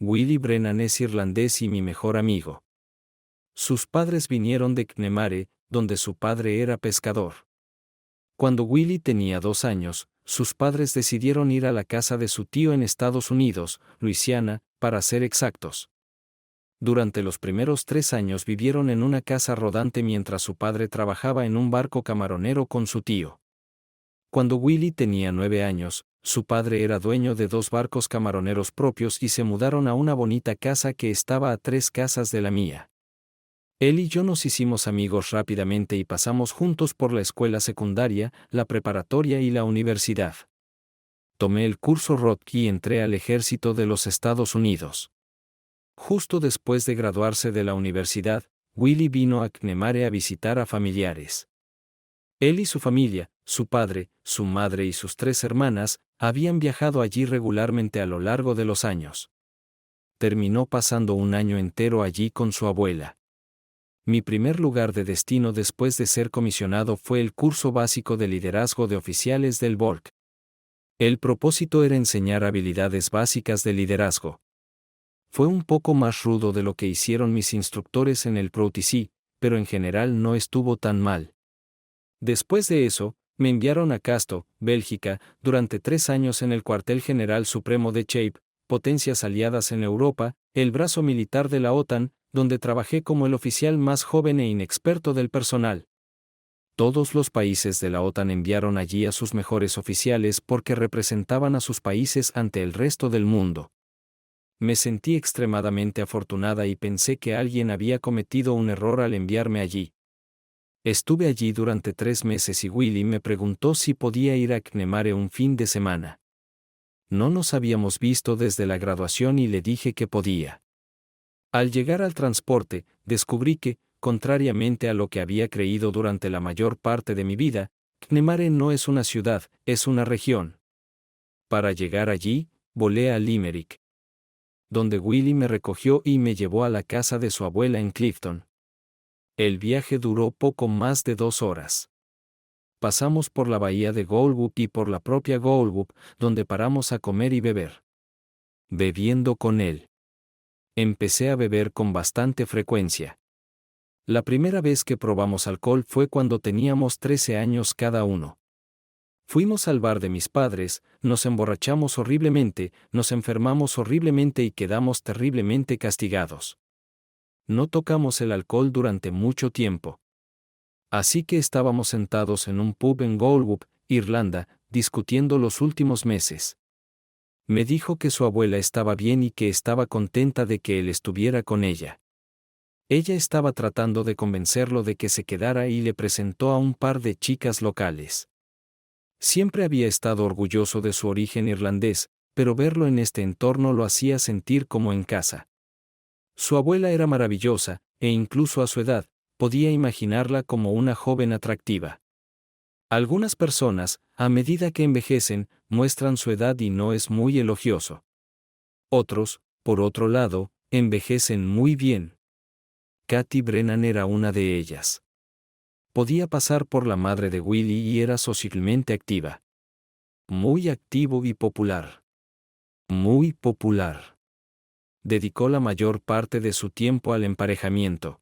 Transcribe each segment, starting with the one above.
Willie Brennan es irlandés y mi mejor amigo. Sus padres vinieron de Connemara, donde su padre era pescador. Cuando Willie tenía 2 años, sus padres decidieron ir a la casa de su tío en Estados Unidos, Luisiana, para ser exactos. Durante los primeros 3 años vivieron en una casa rodante mientras su padre trabajaba en un barco camaronero con su tío. Cuando Willie tenía 9 años, su padre era dueño de 2 barcos camaroneros propios y se mudaron a una bonita casa que estaba a 3 casas de la mía. Él y yo nos hicimos amigos rápidamente y pasamos juntos por la escuela secundaria, la preparatoria y la universidad. Tomé el curso ROTC y entré al ejército de los Estados Unidos. Justo después de graduarse de la universidad, Willie vino a Connemara a visitar a familiares. Él y su familia, su padre, su madre y sus 3 hermanas, habían viajado allí regularmente a lo largo de los años. Terminó pasando un año entero allí con su abuela. Mi primer lugar de destino después de ser comisionado fue el curso básico de liderazgo de oficiales del BORC. El propósito era enseñar habilidades básicas de liderazgo. Fue un poco más rudo de lo que hicieron mis instructores en el PROTC, pero en general no estuvo tan mal. Después de eso, me enviaron a Casto, Bélgica, durante 3 años en el Cuartel General Supremo de Chape, potencias aliadas en Europa, el brazo militar de la OTAN, donde trabajé como el oficial más joven e inexperto del personal. Todos los países de la OTAN enviaron allí a sus mejores oficiales porque representaban a sus países ante el resto del mundo. Me sentí extremadamente afortunada y pensé que alguien había cometido un error al enviarme allí. Estuve allí durante 3 meses y Willie me preguntó si podía ir a Connemara un fin de semana. No nos habíamos visto desde la graduación y le dije que podía. Al llegar al transporte, descubrí que, contrariamente a lo que había creído durante la mayor parte de mi vida, Connemara no es una ciudad, es una región. Para llegar allí, volé a Limerick, donde Willie me recogió y me llevó a la casa de su abuela en Clifton. El viaje duró poco más de 2 horas. Pasamos por la bahía de Galway y por la propia Galway, donde paramos a comer y beber. Bebiendo con él. Empecé a beber con bastante frecuencia. La primera vez que probamos alcohol fue cuando teníamos 13 años cada uno. Fuimos al bar de mis padres, nos emborrachamos horriblemente, nos enfermamos horriblemente y quedamos terriblemente castigados. No tocamos el alcohol durante mucho tiempo. Así que estábamos sentados en un pub en Galway, Irlanda, discutiendo los últimos meses. Me dijo que su abuela estaba bien y que estaba contenta de que él estuviera con ella. Ella estaba tratando de convencerlo de que se quedara y le presentó a un par de chicas locales. Siempre había estado orgulloso de su origen irlandés, pero verlo en este entorno lo hacía sentir como en casa. Su abuela era maravillosa, e incluso a su edad, podía imaginarla como una joven atractiva. Algunas personas, a medida que envejecen, muestran su edad y no es muy elogioso. Otros, por otro lado, envejecen muy bien. Katy Brennan era una de ellas. Podía pasar por la madre de Willie y era socialmente activa. Muy activo y popular. Muy popular. Dedicó la mayor parte de su tiempo al emparejamiento.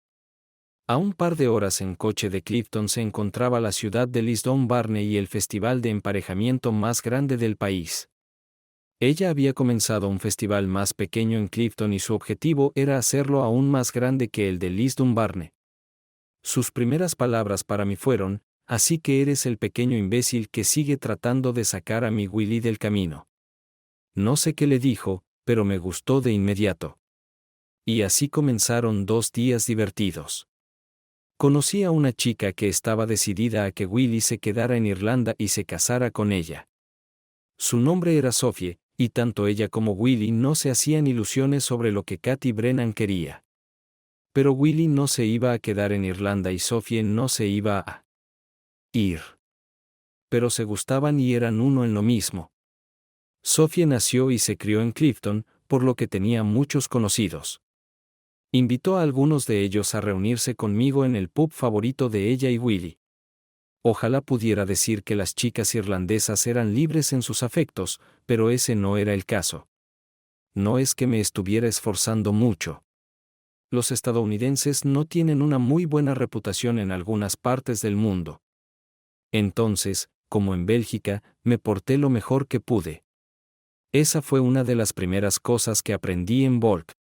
A un par de horas en coche de Clifton se encontraba la ciudad de Lisdoonvarne y el festival de emparejamiento más grande del país. Ella había comenzado un festival más pequeño en Clifton y su objetivo era hacerlo aún más grande que el de Lisdoonvarne. Sus primeras palabras para mí fueron: así que eres el pequeño imbécil que sigue tratando de sacar a mi Willie del camino. No sé qué le dijo, pero me gustó de inmediato. Y así comenzaron 2 días divertidos. Conocí a una chica que estaba decidida a que Willie se quedara en Irlanda y se casara con ella. Su nombre era Sophie, y tanto ella como Willie no se hacían ilusiones sobre lo que Katy Brennan quería. Pero Willie no se iba a quedar en Irlanda y Sophie no se iba a ir. Pero se gustaban y eran uno en lo mismo. Sophie nació y se crió en Clifton, por lo que tenía muchos conocidos. Invitó a algunos de ellos a reunirse conmigo en el pub favorito de ella y Willie. Ojalá pudiera decir que las chicas irlandesas eran libres en sus afectos, pero ese no era el caso. no es que me estuviera esforzando mucho. Los estadounidenses no tienen una muy buena reputación en algunas partes del mundo. Entonces, como en Bélgica, me porté lo mejor que pude. Esa fue una de las primeras cosas que aprendí en Volk.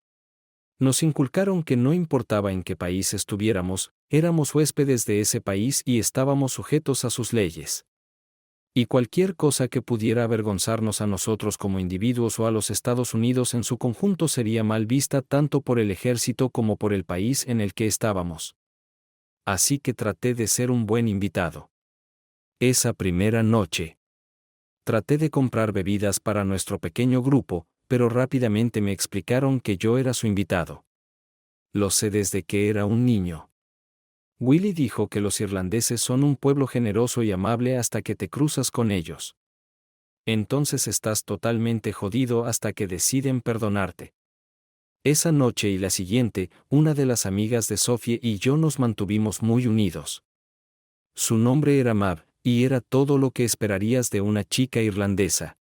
Nos inculcaron que no importaba en qué país estuviéramos, éramos huéspedes de ese país y estábamos sujetos a sus leyes. Y cualquier cosa que pudiera avergonzarnos a nosotros como individuos o a los Estados Unidos en su conjunto sería mal vista tanto por el ejército como por el país en el que estábamos. Así que traté de ser un buen invitado. Esa primera noche, traté de comprar bebidas para nuestro pequeño grupo, pero rápidamente me explicaron que yo era su invitado. Lo sé desde que era un niño. Willie dijo que los irlandeses son un pueblo generoso y amable hasta que te cruzas con ellos. Entonces estás totalmente jodido hasta que deciden perdonarte. Esa noche y la siguiente, una de las amigas de Sophie y yo nos mantuvimos muy unidos. Su nombre era Mab, y era todo lo que esperarías de una chica irlandesa.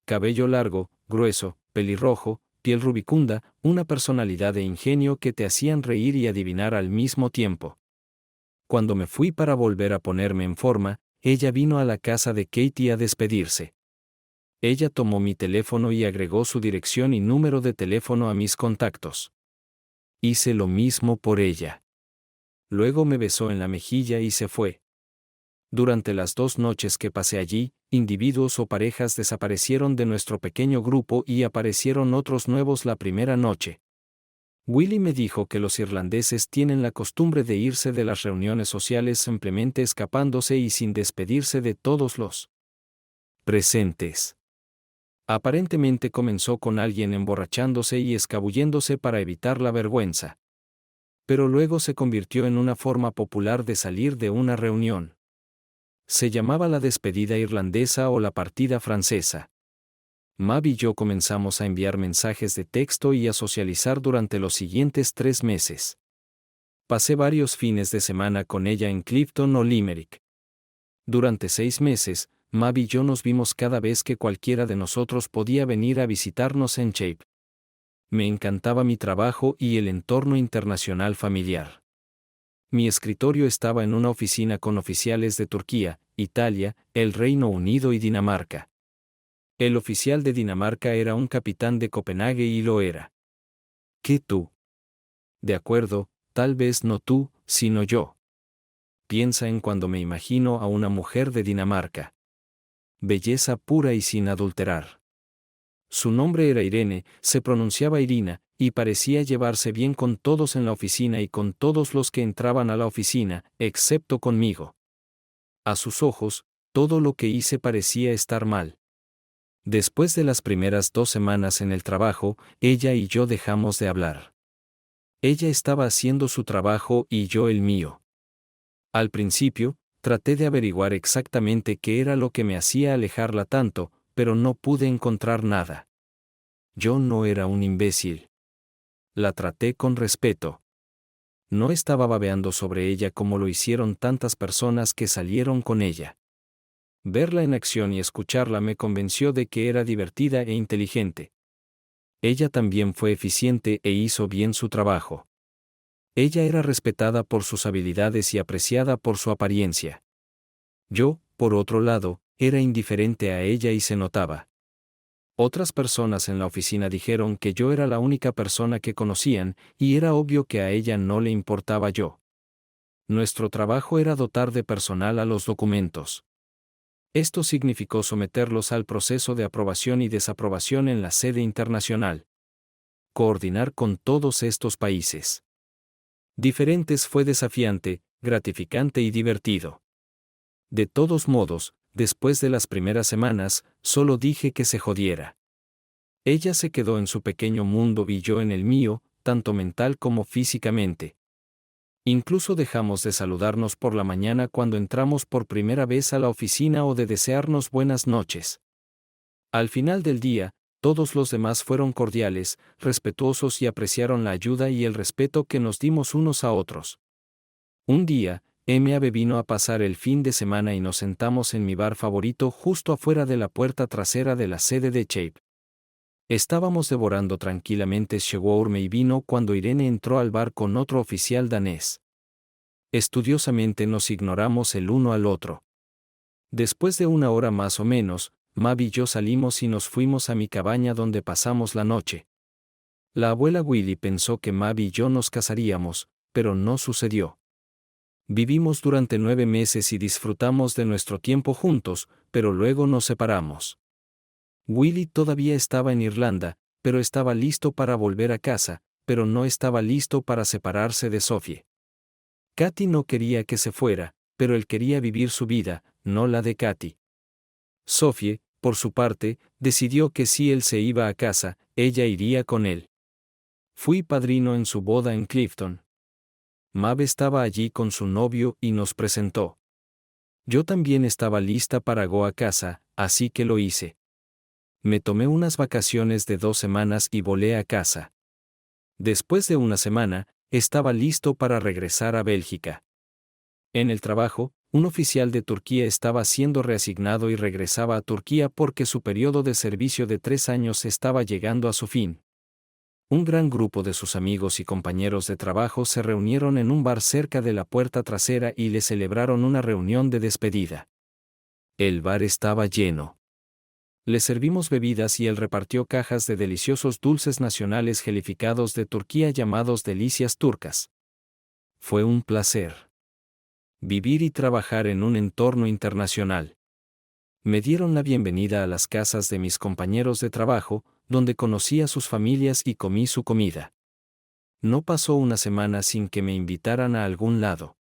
Cabello largo, grueso, pelirrojo, piel rubicunda, una personalidad de ingenio que te hacían reír y adivinar al mismo tiempo. Cuando me fui para volver a ponerme en forma, ella vino a la casa de Katie a despedirse. Ella tomó mi teléfono y agregó su dirección y número de teléfono a mis contactos. Hice lo mismo por ella. Luego me besó en la mejilla y se fue. Durante las 2 noches que pasé allí, individuos o parejas desaparecieron de nuestro pequeño grupo y aparecieron otros nuevos la primera noche. Willie me dijo que los irlandeses tienen la costumbre de irse de las reuniones sociales simplemente escapándose y sin despedirse de todos los presentes. Aparentemente comenzó con alguien emborrachándose y escabulléndose para evitar la vergüenza. Pero luego se convirtió en una forma popular de salir de una reunión. Se llamaba la despedida irlandesa o la partida francesa. Mab y yo comenzamos a enviar mensajes de texto y a socializar durante los siguientes 3 meses. Pasé varios fines de semana con ella en Clifton o Limerick. Durante 6 meses, Mab y yo nos vimos cada vez que cualquiera de nosotros podía venir a visitarnos en Shape. Me encantaba mi trabajo y el entorno internacional familiar. Mi escritorio estaba en una oficina con oficiales de Turquía, Italia, el Reino Unido y Dinamarca. El oficial de Dinamarca era un capitán de Copenhague y lo era. ¿Qué tú? De acuerdo, tal vez no tú, sino yo. Piensa en cuando me imagino a una mujer de Dinamarca. Belleza pura y sin adulterar. Su nombre era Irene, se pronunciaba Irina, y parecía llevarse bien con todos en la oficina y con todos los que entraban a la oficina, excepto conmigo. A sus ojos, todo lo que hice parecía estar mal. Después de las primeras 2 semanas en el trabajo, ella y yo dejamos de hablar. Ella estaba haciendo su trabajo y yo el mío. Al principio, traté de averiguar exactamente qué era lo que me hacía alejarla tanto, pero no pude encontrar nada. Yo no era un imbécil. La traté con respeto. No estaba babeando sobre ella como lo hicieron tantas personas que salieron con ella. Verla en acción y escucharla me convenció de que era divertida e inteligente. Ella también fue eficiente e hizo bien su trabajo. Ella era respetada por sus habilidades y apreciada por su apariencia. Yo, por otro lado, era indiferente a ella y se notaba. Otras personas en la oficina dijeron que yo era la única persona que conocían, y era obvio que a ella no le importaba yo. Nuestro trabajo era dotar de personal a los documentos. Esto significó someterlos al proceso de aprobación y desaprobación en la sede internacional. Coordinar con todos estos países diferentes fue desafiante, gratificante y divertido. De todos modos, después de las primeras semanas, solo dije que se jodiera. Ella se quedó en su pequeño mundo y yo en el mío, tanto mental como físicamente. Incluso dejamos de saludarnos por la mañana cuando entramos por primera vez a la oficina o de desearnos buenas noches. Al final del día, todos los demás fueron cordiales, respetuosos y apreciaron la ayuda y el respeto que nos dimos unos a otros. Un día, M.A.B. vino a pasar el fin de semana y nos sentamos en mi bar favorito justo afuera de la puerta trasera de la sede de Shape. Estábamos devorando tranquilamente shawarma y vino cuando Irene entró al bar con otro oficial danés. Estudiosamente nos ignoramos el uno al otro. Después de una hora más o menos, Mab y yo salimos y nos fuimos a mi cabaña donde pasamos la noche. La abuela Willy pensó que Mab y yo nos casaríamos, pero no sucedió. Vivimos durante 9 meses y disfrutamos de nuestro tiempo juntos, pero luego nos separamos. Willy todavía estaba en Irlanda, pero estaba listo para volver a casa, pero no estaba listo para separarse de Sophie. Katy no quería que se fuera, pero él quería vivir su vida, no la de Katy. Sophie, por su parte, decidió que si él se iba a casa, ella iría con él. Fui padrino en su boda en Clifton. Mab estaba allí con su novio y nos presentó. Yo también estaba lista para go a casa, así que lo hice. Me tomé unas vacaciones de 2 semanas y volé a casa. Después de una semana, estaba listo para regresar a Bélgica. En el trabajo, un oficial de Turquía estaba siendo reasignado y regresaba a Turquía porque su periodo de servicio de 3 años estaba llegando a su fin. Un gran grupo de sus amigos y compañeros de trabajo se reunieron en un bar cerca de la puerta trasera y le celebraron una reunión de despedida. El bar estaba lleno. Le servimos bebidas y él repartió cajas de deliciosos dulces nacionales gelificados de Turquía llamados delicias turcas. Fue un placer vivir y trabajar en un entorno internacional. Me dieron la bienvenida a las casas de mis compañeros de trabajo, donde conocí a sus familias y comí su comida. No pasó una semana sin que me invitaran a algún lado.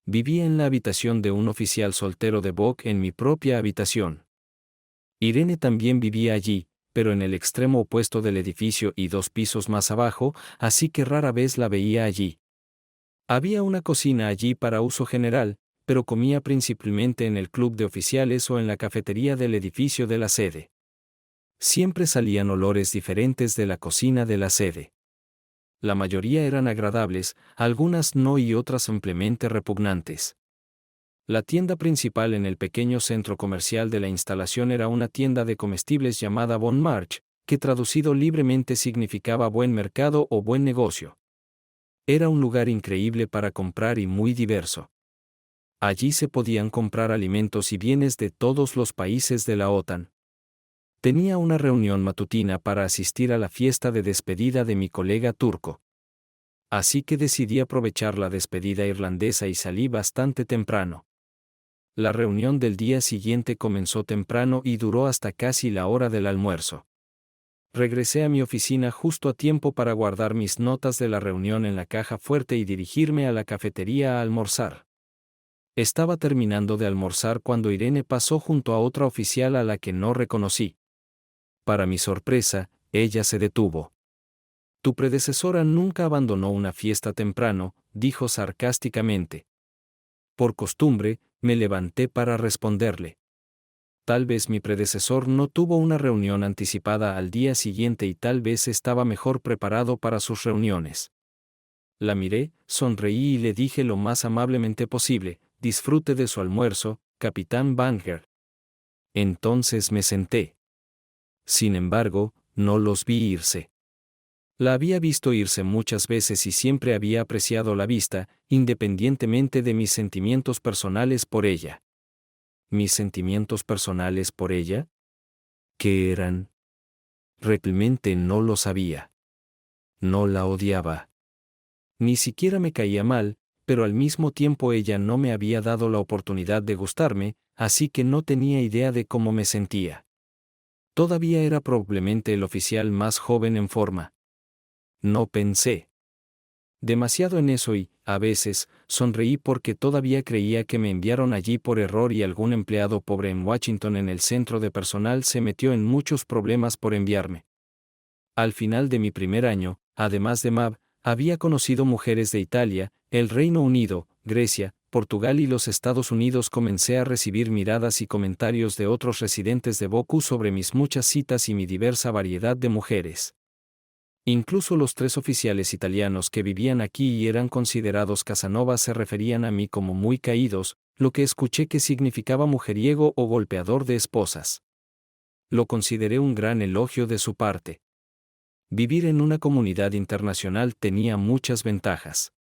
Vivía en la habitación de un oficial soltero de Bok en mi propia habitación. Irene también vivía allí, pero en el extremo opuesto del edificio y 2 pisos más abajo, así que rara vez la veía allí. Había una cocina allí para uso general, pero comía principalmente en el club de oficiales o en la cafetería del edificio de la sede. Siempre salían olores diferentes de la cocina de la sede. La mayoría eran agradables, algunas no y otras simplemente repugnantes. La tienda principal en el pequeño centro comercial de la instalación era una tienda de comestibles llamada Bon March, que traducido libremente significaba buen mercado o buen negocio. Era un lugar increíble para comprar y muy diverso. Allí se podían comprar alimentos y bienes de todos los países de la OTAN. Tenía una reunión matutina para asistir a la fiesta de despedida de mi colega turco. Así que decidí aprovechar la despedida irlandesa y salí bastante temprano. La reunión del día siguiente comenzó temprano y duró hasta casi la hora del almuerzo. Regresé a mi oficina justo a tiempo para guardar mis notas de la reunión en la caja fuerte y dirigirme a la cafetería a almorzar. Estaba terminando de almorzar cuando Irene pasó junto a otra oficial a la que no reconocí. Para mi sorpresa, ella se detuvo. Tu predecesora nunca abandonó una fiesta temprano, dijo sarcásticamente. Por costumbre, me levanté para responderle. Tal vez mi predecesor no tuvo una reunión anticipada al día siguiente y tal vez estaba mejor preparado para sus reuniones. La miré, sonreí y le dije lo más amablemente posible, disfrute de su almuerzo, capitán Banger. Entonces me senté. Sin embargo, no los vi irse. La había visto irse muchas veces y siempre había apreciado la vista, independientemente de mis sentimientos personales por ella. ¿Mis sentimientos personales por ella? ¿Qué eran? Realmente no lo sabía. No la odiaba. Ni siquiera me caía mal, pero al mismo tiempo ella no me había dado la oportunidad de gustarme, así que no tenía idea de cómo me sentía. Todavía era probablemente el oficial más joven en forma. No pensé demasiado en eso y, a veces, sonreí porque todavía creía que me enviaron allí por error y algún empleado pobre en Washington en el centro de personal se metió en muchos problemas por enviarme. Al final de mi primer año, además de Mab, había conocido mujeres de Italia, el Reino Unido, Grecia, Portugal y los Estados Unidos. Comencé a recibir miradas y comentarios de otros residentes de Boku sobre mis muchas citas y mi diversa variedad de mujeres. Incluso los 3 oficiales italianos que vivían aquí y eran considerados Casanovas se referían a mí como muy caídos, lo que escuché que significaba mujeriego o golpeador de esposas. Lo consideré un gran elogio de su parte. Vivir en una comunidad internacional tenía muchas ventajas.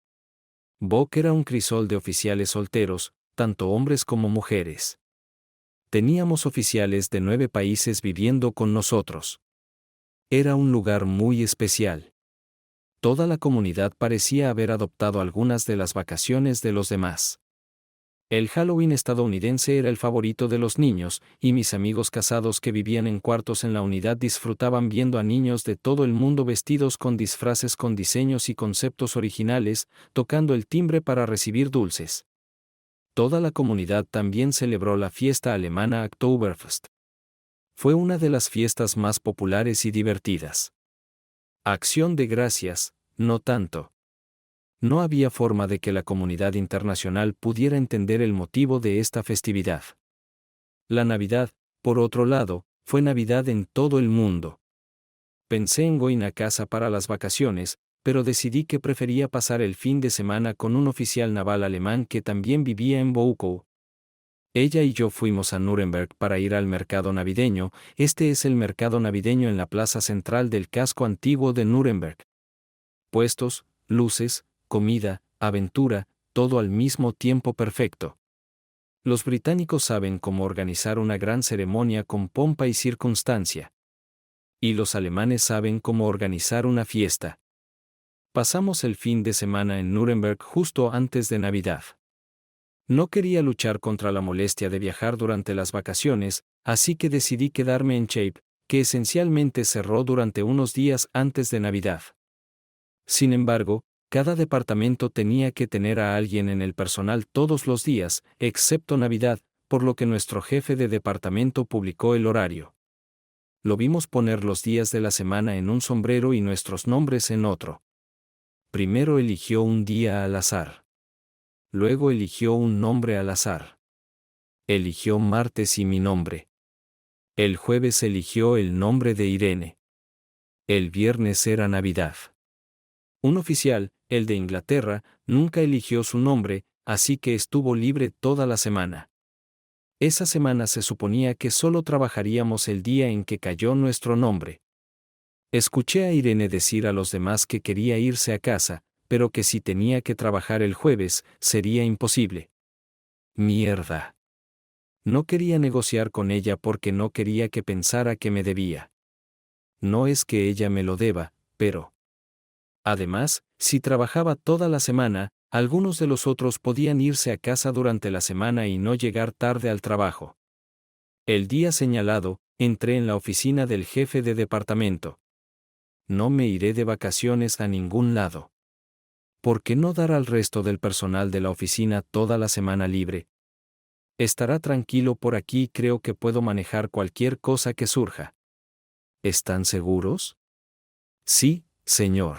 Bock era un crisol de oficiales solteros, tanto hombres como mujeres. Teníamos oficiales de 9 países viviendo con nosotros. Era un lugar muy especial. Toda la comunidad parecía haber adoptado algunas de las vacaciones de los demás. El Halloween estadounidense era el favorito de los niños, y mis amigos casados que vivían en cuartos en la unidad disfrutaban viendo a niños de todo el mundo vestidos con disfraces con diseños y conceptos originales, tocando el timbre para recibir dulces. Toda la comunidad también celebró la fiesta alemana Oktoberfest. Fue una de las fiestas más populares y divertidas. Acción de gracias, no tanto. No había forma de que la comunidad internacional pudiera entender el motivo de esta festividad. La Navidad, por otro lado, fue Navidad en todo el mundo. Pensé en ir a casa para las vacaciones, pero decidí que prefería pasar el fin de semana con un oficial naval alemán que también vivía en Bochum. Ella y yo fuimos a Nuremberg para ir al mercado navideño. Este es el mercado navideño en la plaza central del casco antiguo de Nuremberg. Puestos, luces, comida, aventura, todo al mismo tiempo perfecto. Los británicos saben cómo organizar una gran ceremonia con pompa y circunstancia. Y los alemanes saben cómo organizar una fiesta. Pasamos el fin de semana en Nuremberg justo antes de Navidad. No quería luchar contra la molestia de viajar durante las vacaciones, así que decidí quedarme en Shape, que esencialmente cerró durante unos días antes de Navidad. Sin embargo, cada departamento tenía que tener a alguien en el personal todos los días, excepto Navidad, por lo que nuestro jefe de departamento publicó el horario. Lo vimos poner los días de la semana en un sombrero y nuestros nombres en otro. Primero eligió un día al azar. Luego eligió un nombre al azar. Eligió martes y mi nombre. El jueves eligió el nombre de Irene. El viernes era Navidad. Un oficial, el de Inglaterra, nunca eligió su nombre, así que estuvo libre toda la semana. Esa semana se suponía que solo trabajaríamos el día en que cayó nuestro nombre. Escuché a Irene decir a los demás que quería irse a casa, pero que si tenía que trabajar el jueves, sería imposible. Mierda. No quería negociar con ella porque no quería que pensara que me debía. No es que ella me lo deba, pero... Además, si trabajaba toda la semana, algunos de los otros podían irse a casa durante la semana y no llegar tarde al trabajo. El día señalado, entré en la oficina del jefe de departamento. No me iré de vacaciones a ningún lado. ¿Por qué no dar al resto del personal de la oficina toda la semana libre? Estará tranquilo por aquí y creo que puedo manejar cualquier cosa que surja. ¿Están seguros? Sí, señor.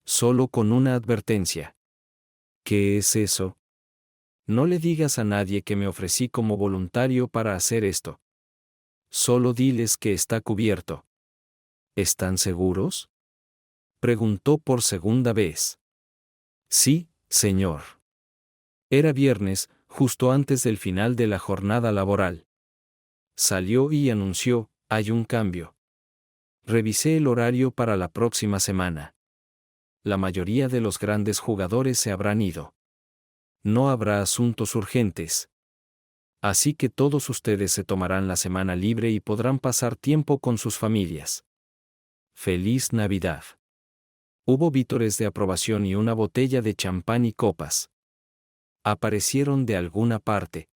Solo con una advertencia. ¿Qué es eso? No le digas a nadie que me ofrecí como voluntario para hacer esto. Solo diles que está cubierto. ¿Están seguros? Preguntó por segunda vez. Sí, señor. Era viernes, justo antes del final de la jornada laboral. Salió y anunció, hay un cambio. Revisé el horario para la próxima semana. La mayoría de los grandes jugadores se habrán ido. No habrá asuntos urgentes. Así que todos ustedes se tomarán la semana libre y podrán pasar tiempo con sus familias. ¡Feliz Navidad! Hubo vítores de aprobación y una botella de champán y copas. Aparecieron de alguna parte.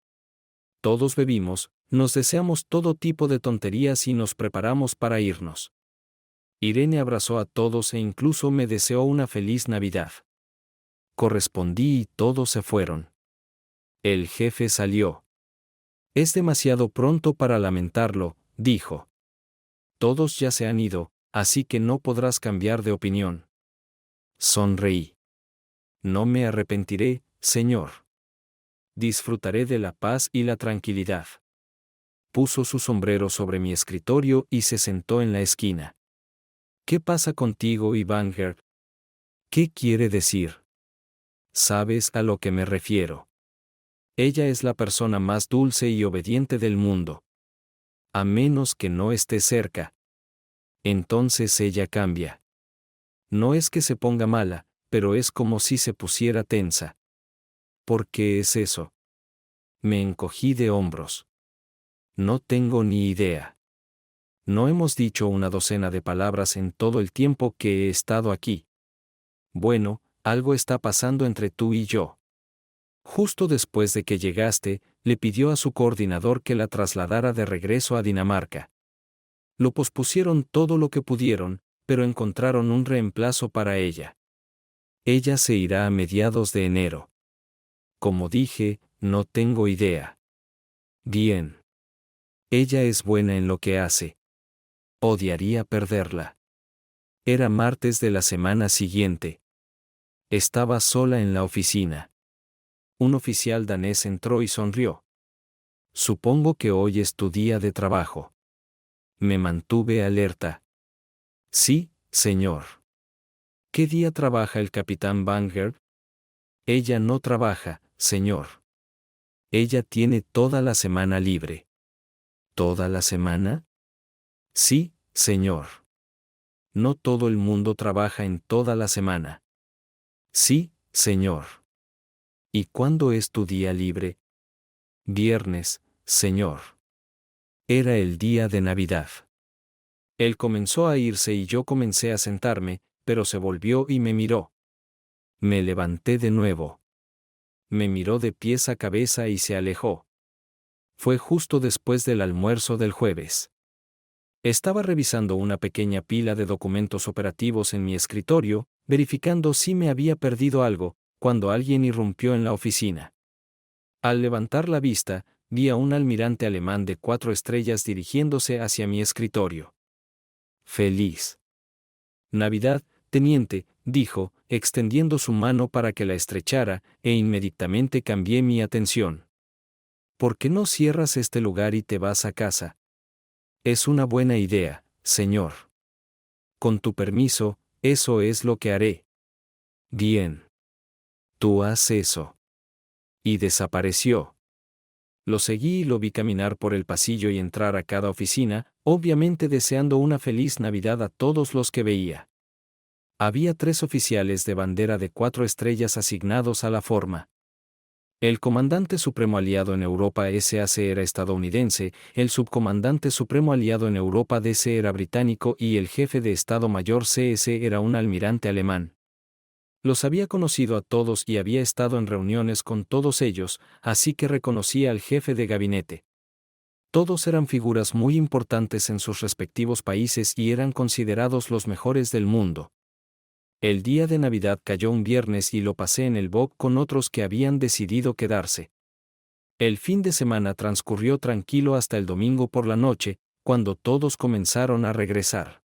Todos bebimos, nos deseamos todo tipo de tonterías y nos preparamos para irnos. Irene abrazó a todos e incluso me deseó una feliz Navidad. Correspondí y todos se fueron. El jefe salió. Es demasiado pronto para lamentarlo, dijo. Todos ya se han ido, así que no podrás cambiar de opinión. Sonreí. No me arrepentiré, señor. Disfrutaré de la paz y la tranquilidad. Puso su sombrero sobre mi escritorio y se sentó en la esquina. ¿Qué pasa contigo, Evanger? ¿Qué quiere decir? ¿Sabes a lo que me refiero? Ella es la persona más dulce y obediente del mundo. A menos que no esté cerca. Entonces ella cambia. No es que se ponga mala, pero es como si se pusiera tensa. ¿Por qué es eso? Me encogí de hombros. No tengo ni idea. No hemos dicho una docena de palabras en todo el tiempo que he estado aquí. Bueno, algo está pasando entre tú y yo. Justo después de que llegaste, le pidió a su coordinador que la trasladara de regreso a Dinamarca. Lo pospusieron todo lo que pudieron, pero encontraron un reemplazo para ella. Ella se irá a mediados de enero. Como dije, no tengo idea. Bien. Ella es buena en lo que hace. Odiaría perderla. Era martes de la semana siguiente. Estaba sola en la oficina. Un oficial danés entró y sonrió. Supongo que hoy es tu día de trabajo. Me mantuve alerta. Sí, señor. ¿Qué día trabaja el capitán Banger? Ella no trabaja, señor. Ella tiene toda la semana libre. ¿Toda la semana? Sí, señor. No todo el mundo trabaja en toda la semana. Sí, señor. ¿Y cuándo es tu día libre? Viernes, señor. Era el día de Navidad. Él comenzó a irse y yo comencé a sentarme, pero se volvió y me miró. Me levanté de nuevo. Me miró de pies a cabeza y se alejó. Fue justo después del almuerzo del jueves. Estaba revisando una pequeña pila de documentos operativos en mi escritorio, verificando si me había perdido algo, cuando alguien irrumpió en la oficina. Al levantar la vista, vi a un almirante alemán de 4 estrellas dirigiéndose hacia mi escritorio. Feliz Navidad, teniente, dijo, extendiendo su mano para que la estrechara, e inmediatamente cambié mi atención. ¿Por qué no cierras este lugar y te vas a casa? Es una buena idea, señor. Con tu permiso, eso es lo que haré. Bien. Tú haz eso. Y desapareció. Lo seguí y lo vi caminar por el pasillo y entrar a cada oficina, obviamente deseando una feliz Navidad a todos los que veía. Había 3 oficiales de bandera de 4 estrellas asignados a la forma. El comandante supremo aliado en Europa SAC era estadounidense, el subcomandante supremo aliado en Europa DC era británico y el jefe de Estado Mayor CS era un almirante alemán. Los había conocido a todos y había estado en reuniones con todos ellos, así que reconocía al jefe de gabinete. Todos eran figuras muy importantes en sus respectivos países y eran considerados los mejores del mundo. El día de Navidad cayó un viernes y lo pasé en el BOC con otros que habían decidido quedarse. El fin de semana transcurrió tranquilo hasta el domingo por la noche, cuando todos comenzaron a regresar.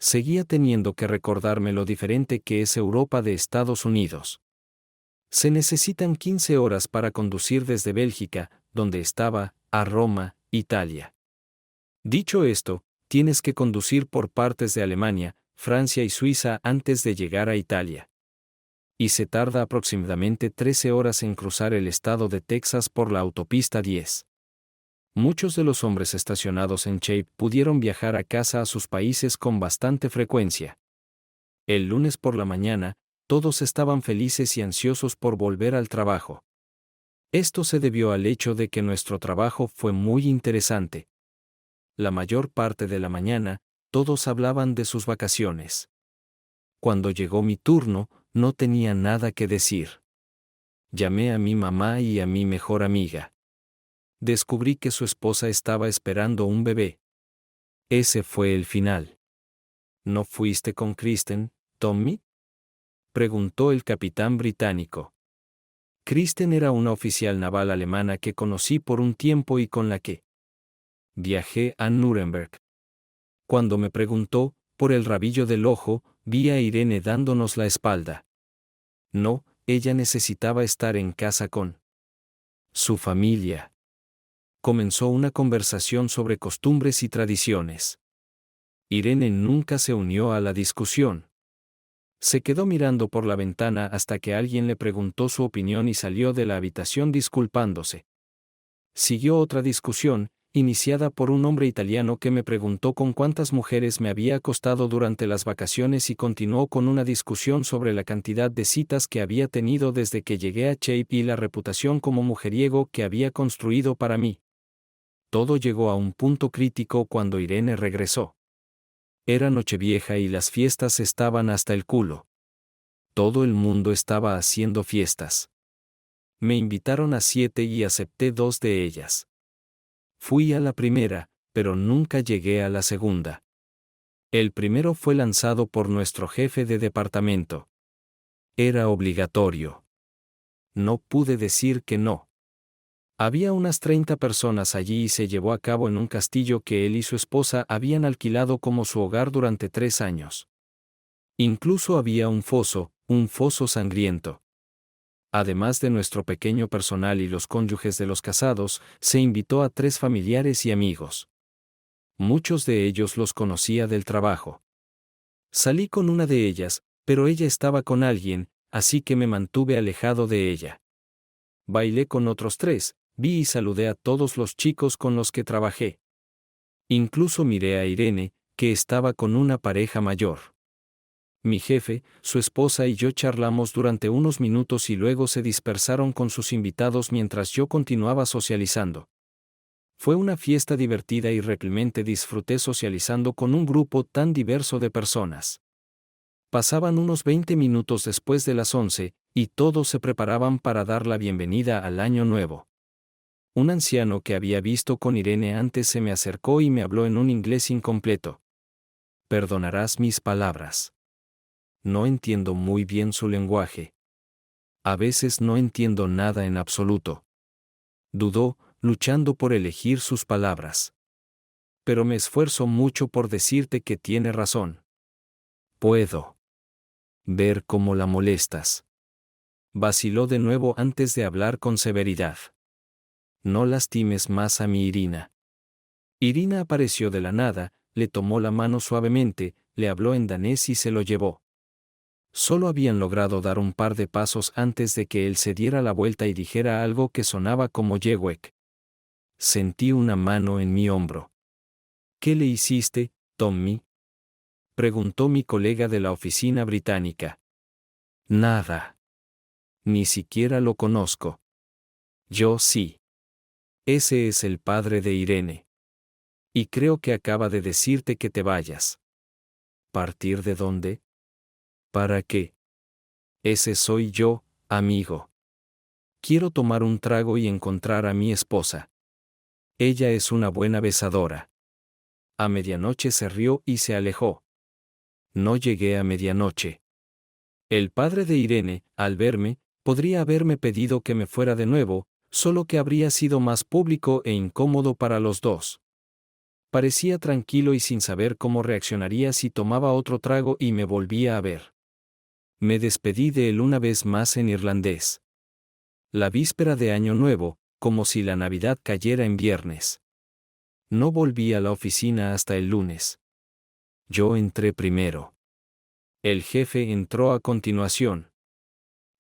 Seguía teniendo que recordarme lo diferente que es Europa de Estados Unidos. Se necesitan 15 horas para conducir desde Bélgica, donde estaba, a Roma, Italia. Dicho esto, tienes que conducir por partes de Alemania, Francia y Suiza antes de llegar a Italia. Y se tarda aproximadamente 13 horas en cruzar el estado de Texas por la autopista 10. Muchos de los hombres estacionados en Shape pudieron viajar a casa a sus países con bastante frecuencia. El lunes por la mañana, todos estaban felices y ansiosos por volver al trabajo. Esto se debió al hecho de que nuestro trabajo fue muy interesante. La mayor parte de la mañana, todos hablaban de sus vacaciones. Cuando llegó mi turno, no tenía nada que decir. Llamé a mi mamá y a mi mejor amiga. Descubrí que su esposa estaba esperando un bebé. Ese fue el final. ¿No fuiste con Kristen, Tommy?, preguntó el capitán británico. Kristen era una oficial naval alemana que conocí por un tiempo y con la que viajé a Nuremberg. Cuando me preguntó, por el rabillo del ojo, vi a Irene dándonos la espalda. No, ella necesitaba estar en casa con su familia. Comenzó una conversación sobre costumbres y tradiciones. Irene nunca se unió a la discusión. Se quedó mirando por la ventana hasta que alguien le preguntó su opinión y salió de la habitación disculpándose. Siguió otra discusión, iniciada por un hombre italiano que me preguntó con cuántas mujeres me había acostado durante las vacaciones y continuó con una discusión sobre la cantidad de citas que había tenido desde que llegué a Shape y la reputación como mujeriego que había construido para mí. Todo llegó a un punto crítico cuando Irene regresó. Era Nochevieja y las fiestas estaban hasta el culo. Todo el mundo estaba haciendo fiestas. Me invitaron a 7 y acepté 2 de ellas. Fui a la primera, pero nunca llegué a la segunda. El primero fue lanzado por nuestro jefe de departamento. Era obligatorio. No pude decir que no. Había unas 30 personas allí y se llevó a cabo en un castillo que él y su esposa habían alquilado como su hogar durante 3 años. Incluso había un foso sangriento. Además de nuestro pequeño personal y los cónyuges de los casados, se invitó a 3 familiares y amigos. Muchos de ellos los conocía del trabajo. Salí con una de ellas, pero ella estaba con alguien, así que me mantuve alejado de ella. Bailé con otros 3, vi y saludé a todos los chicos con los que trabajé. Incluso miré a Irene, que estaba con una pareja mayor. Mi jefe, su esposa y yo charlamos durante unos minutos y luego se dispersaron con sus invitados mientras yo continuaba socializando. Fue una fiesta divertida y realmente disfruté socializando con un grupo tan diverso de personas. Pasaban unos 20 minutos después de las 11, y todos se preparaban para dar la bienvenida al año nuevo. Un anciano que había visto con Irene antes se me acercó y me habló en un inglés incompleto. Perdonarás mis palabras. No entiendo muy bien su lenguaje. A veces no entiendo nada en absoluto. Dudó, luchando por elegir sus palabras. Pero me esfuerzo mucho por decirte que tiene razón. Puedo ver cómo la molestas. Vaciló de nuevo antes de hablar con severidad. No lastimes más a mi Irina. Irina apareció de la nada, le tomó la mano suavemente, le habló en danés y se lo llevó. Solo habían logrado dar un par de pasos antes de que él se diera la vuelta y dijera algo que sonaba como Yewek. Sentí una mano en mi hombro. ¿Qué le hiciste, Tommy?, preguntó mi colega de la oficina británica. Nada. Ni siquiera lo conozco. Yo sí. Ese es el padre de Irene. Y creo que acaba de decirte que te vayas. ¿Partir de dónde? ¿Para qué? Ese soy yo, amigo. Quiero tomar un trago y encontrar a mi esposa. Ella es una buena besadora. A medianoche se rió y se alejó. No llegué a medianoche. El padre de Irene, al verme, podría haberme pedido que me fuera de nuevo, solo que habría sido más público e incómodo para los dos. Parecía tranquilo y sin saber cómo reaccionaría si tomaba otro trago y me volvía a ver. Me despedí de él una vez más en irlandés. La víspera de Año Nuevo, como si la Navidad cayera en viernes. No volví a la oficina hasta el lunes. Yo entré primero. El jefe entró a continuación.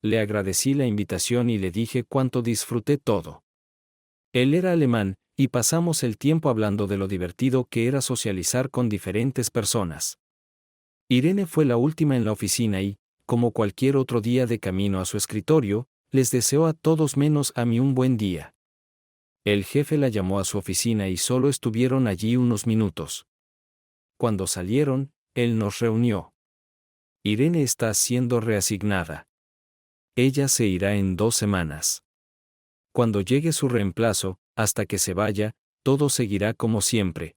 Le agradecí la invitación y le dije cuánto disfruté todo. Él era alemán, y pasamos el tiempo hablando de lo divertido que era socializar con diferentes personas. Irene fue la última en la oficina y, como cualquier otro día de camino a su escritorio, les deseó a todos menos a mí un buen día. El jefe la llamó a su oficina y solo estuvieron allí unos minutos. Cuando salieron, él nos reunió. Irene está siendo reasignada. Ella se irá en 2 semanas. Cuando llegue su reemplazo, hasta que se vaya, todo seguirá como siempre.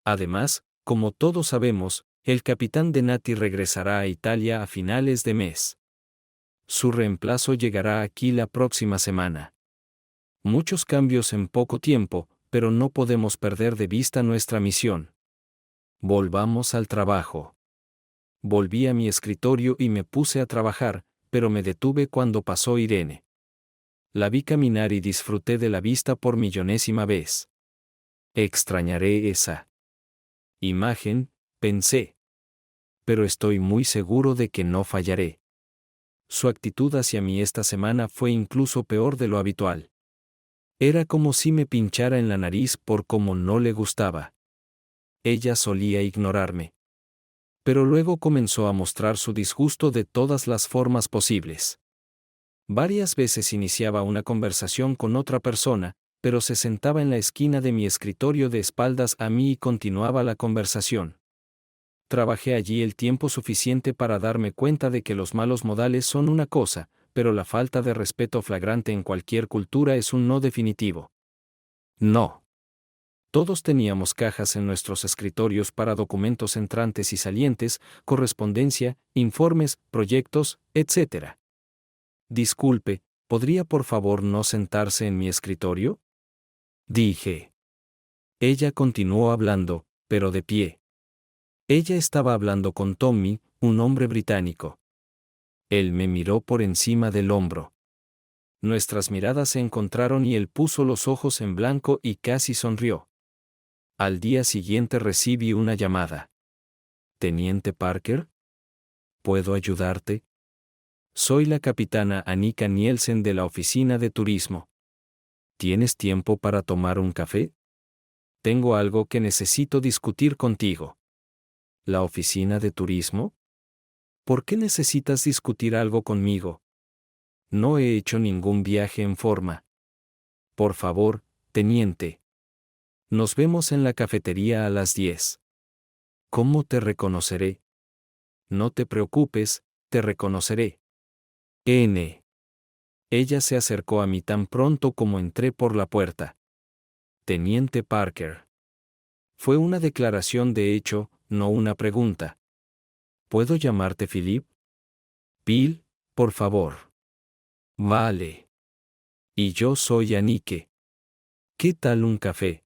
Además, como todos sabemos, el capitán de Nati regresará a Italia a finales de mes. Su reemplazo llegará aquí la próxima semana. Muchos cambios en poco tiempo, pero no podemos perder de vista nuestra misión. Volvamos al trabajo. Volví a mi escritorio y me puse a trabajar, pero me detuve cuando pasó Irene. La vi caminar y disfruté de la vista por millonésima vez. Extrañaré esa imagen, pensé. Pero estoy muy seguro de que no fallaré. Su actitud hacia mí esta semana fue incluso peor de lo habitual. Era como si me pinchara en la nariz por cómo no le gustaba. Ella solía ignorarme. Pero luego comenzó a mostrar su disgusto de todas las formas posibles. Varias veces iniciaba una conversación con otra persona, pero se sentaba en la esquina de mi escritorio de espaldas a mí y continuaba la conversación. Trabajé allí el tiempo suficiente para darme cuenta de que los malos modales son una cosa, pero la falta de respeto flagrante en cualquier cultura es un no definitivo. No. Todos teníamos cajas en nuestros escritorios para documentos entrantes y salientes, correspondencia, informes, proyectos, etc. Disculpe, ¿podría por favor no sentarse en mi escritorio? Dije. Ella continuó hablando, pero de pie. Ella estaba hablando con Tommy, un hombre británico. Él me miró por encima del hombro. Nuestras miradas se encontraron y él puso los ojos en blanco y casi sonrió. Al día siguiente recibí una llamada. ¿Teniente Parker? ¿Puedo ayudarte? Soy la capitana Annika Nielsen de la oficina de turismo. ¿Tienes tiempo para tomar un café? Tengo algo que necesito discutir contigo. ¿La oficina de turismo? ¿Por qué necesitas discutir algo conmigo? No he hecho ningún viaje en forma. Por favor, teniente. Nos vemos en la cafetería a las 10. ¿Cómo te reconoceré? No te preocupes, te reconoceré. N. Ella se acercó a mí tan pronto como entré por la puerta. Teniente Parker. Fue una declaración de hecho, no una pregunta. ¿Puedo llamarte Philip? Bill, por favor. Vale. Y yo soy Anike. ¿Qué tal un café?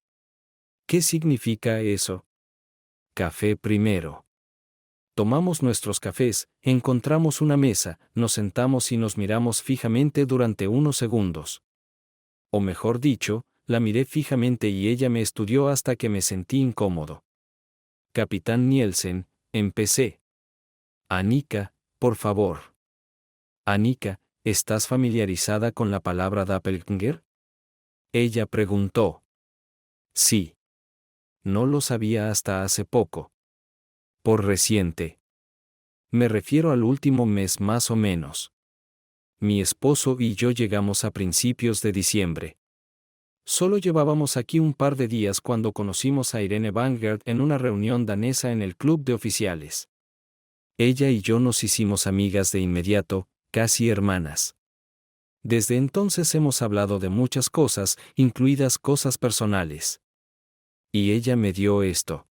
¿Qué significa eso? Café primero. Tomamos nuestros cafés, encontramos una mesa, nos sentamos y nos miramos fijamente durante unos segundos. O mejor dicho, la miré fijamente y ella me estudió hasta que me sentí incómodo. Capitán Nielsen, empecé. Annika, por favor. Annika, ¿estás familiarizada con la palabra doppelganger? Ella preguntó. Sí. No lo sabía hasta hace poco. Por reciente. Me refiero al último mes más o menos. Mi esposo y yo llegamos a principios de diciembre. Solo llevábamos aquí un par de días cuando conocimos a Irene Vanguard en una reunión danesa en el club de oficiales. Ella y yo nos hicimos amigas de inmediato, casi hermanas. Desde entonces hemos hablado de muchas cosas, incluidas cosas personales. Y ella me dio esto.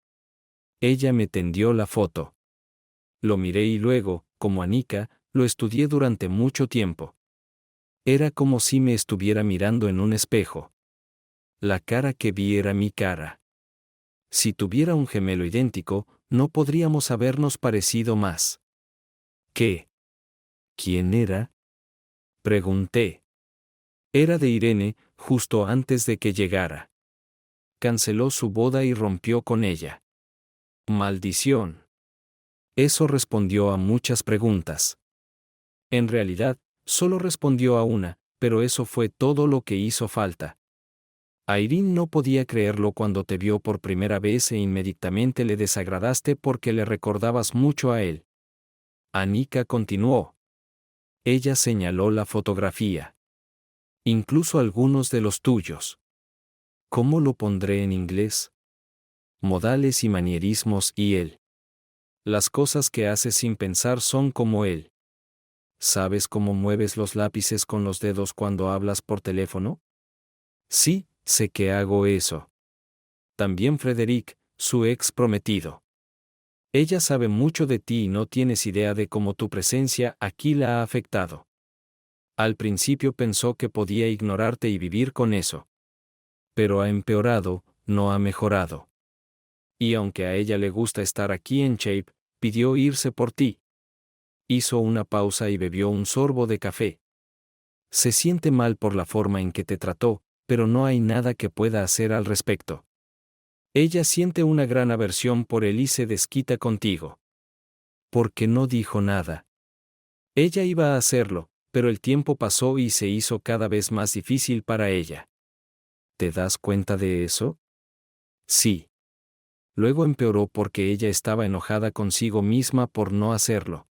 Ella me tendió la foto. Lo miré y luego, como Annika, lo estudié durante mucho tiempo. Era como si me estuviera mirando en un espejo. La cara que vi era mi cara. Si tuviera un gemelo idéntico, no podríamos habernos parecido más. ¿Qué? ¿Quién era? Pregunté. Era de Irene, justo antes de que llegara. Canceló su boda y rompió con ella. Maldición. Eso respondió a muchas preguntas. En realidad, solo respondió a una, pero eso fue todo lo que hizo falta. Irene no podía creerlo cuando te vio por primera vez e inmediatamente le desagradaste porque le recordabas mucho a él. Annika continuó. Ella señaló la fotografía. Incluso algunos de los tuyos. ¿Cómo lo pondré en inglés? Modales y manierismos y él. Las cosas que haces sin pensar son como él. ¿Sabes cómo mueves los lápices con los dedos cuando hablas por teléfono? Sí, sé que hago eso. También Frederick, su ex prometido. Ella sabe mucho de ti y no tienes idea de cómo tu presencia aquí la ha afectado. Al principio pensó que podía ignorarte y vivir con eso. Pero ha empeorado, no ha mejorado. Y aunque a ella le gusta estar aquí en Shape, pidió irse por ti. Hizo una pausa y bebió un sorbo de café. Se siente mal por la forma en que te trató, pero no hay nada que pueda hacer al respecto. Ella siente una gran aversión por él y se desquita contigo. Porque no dijo nada. Ella iba a hacerlo, pero el tiempo pasó y se hizo cada vez más difícil para ella. ¿Te das cuenta de eso? Sí. Luego empeoró porque ella estaba enojada consigo misma por no hacerlo.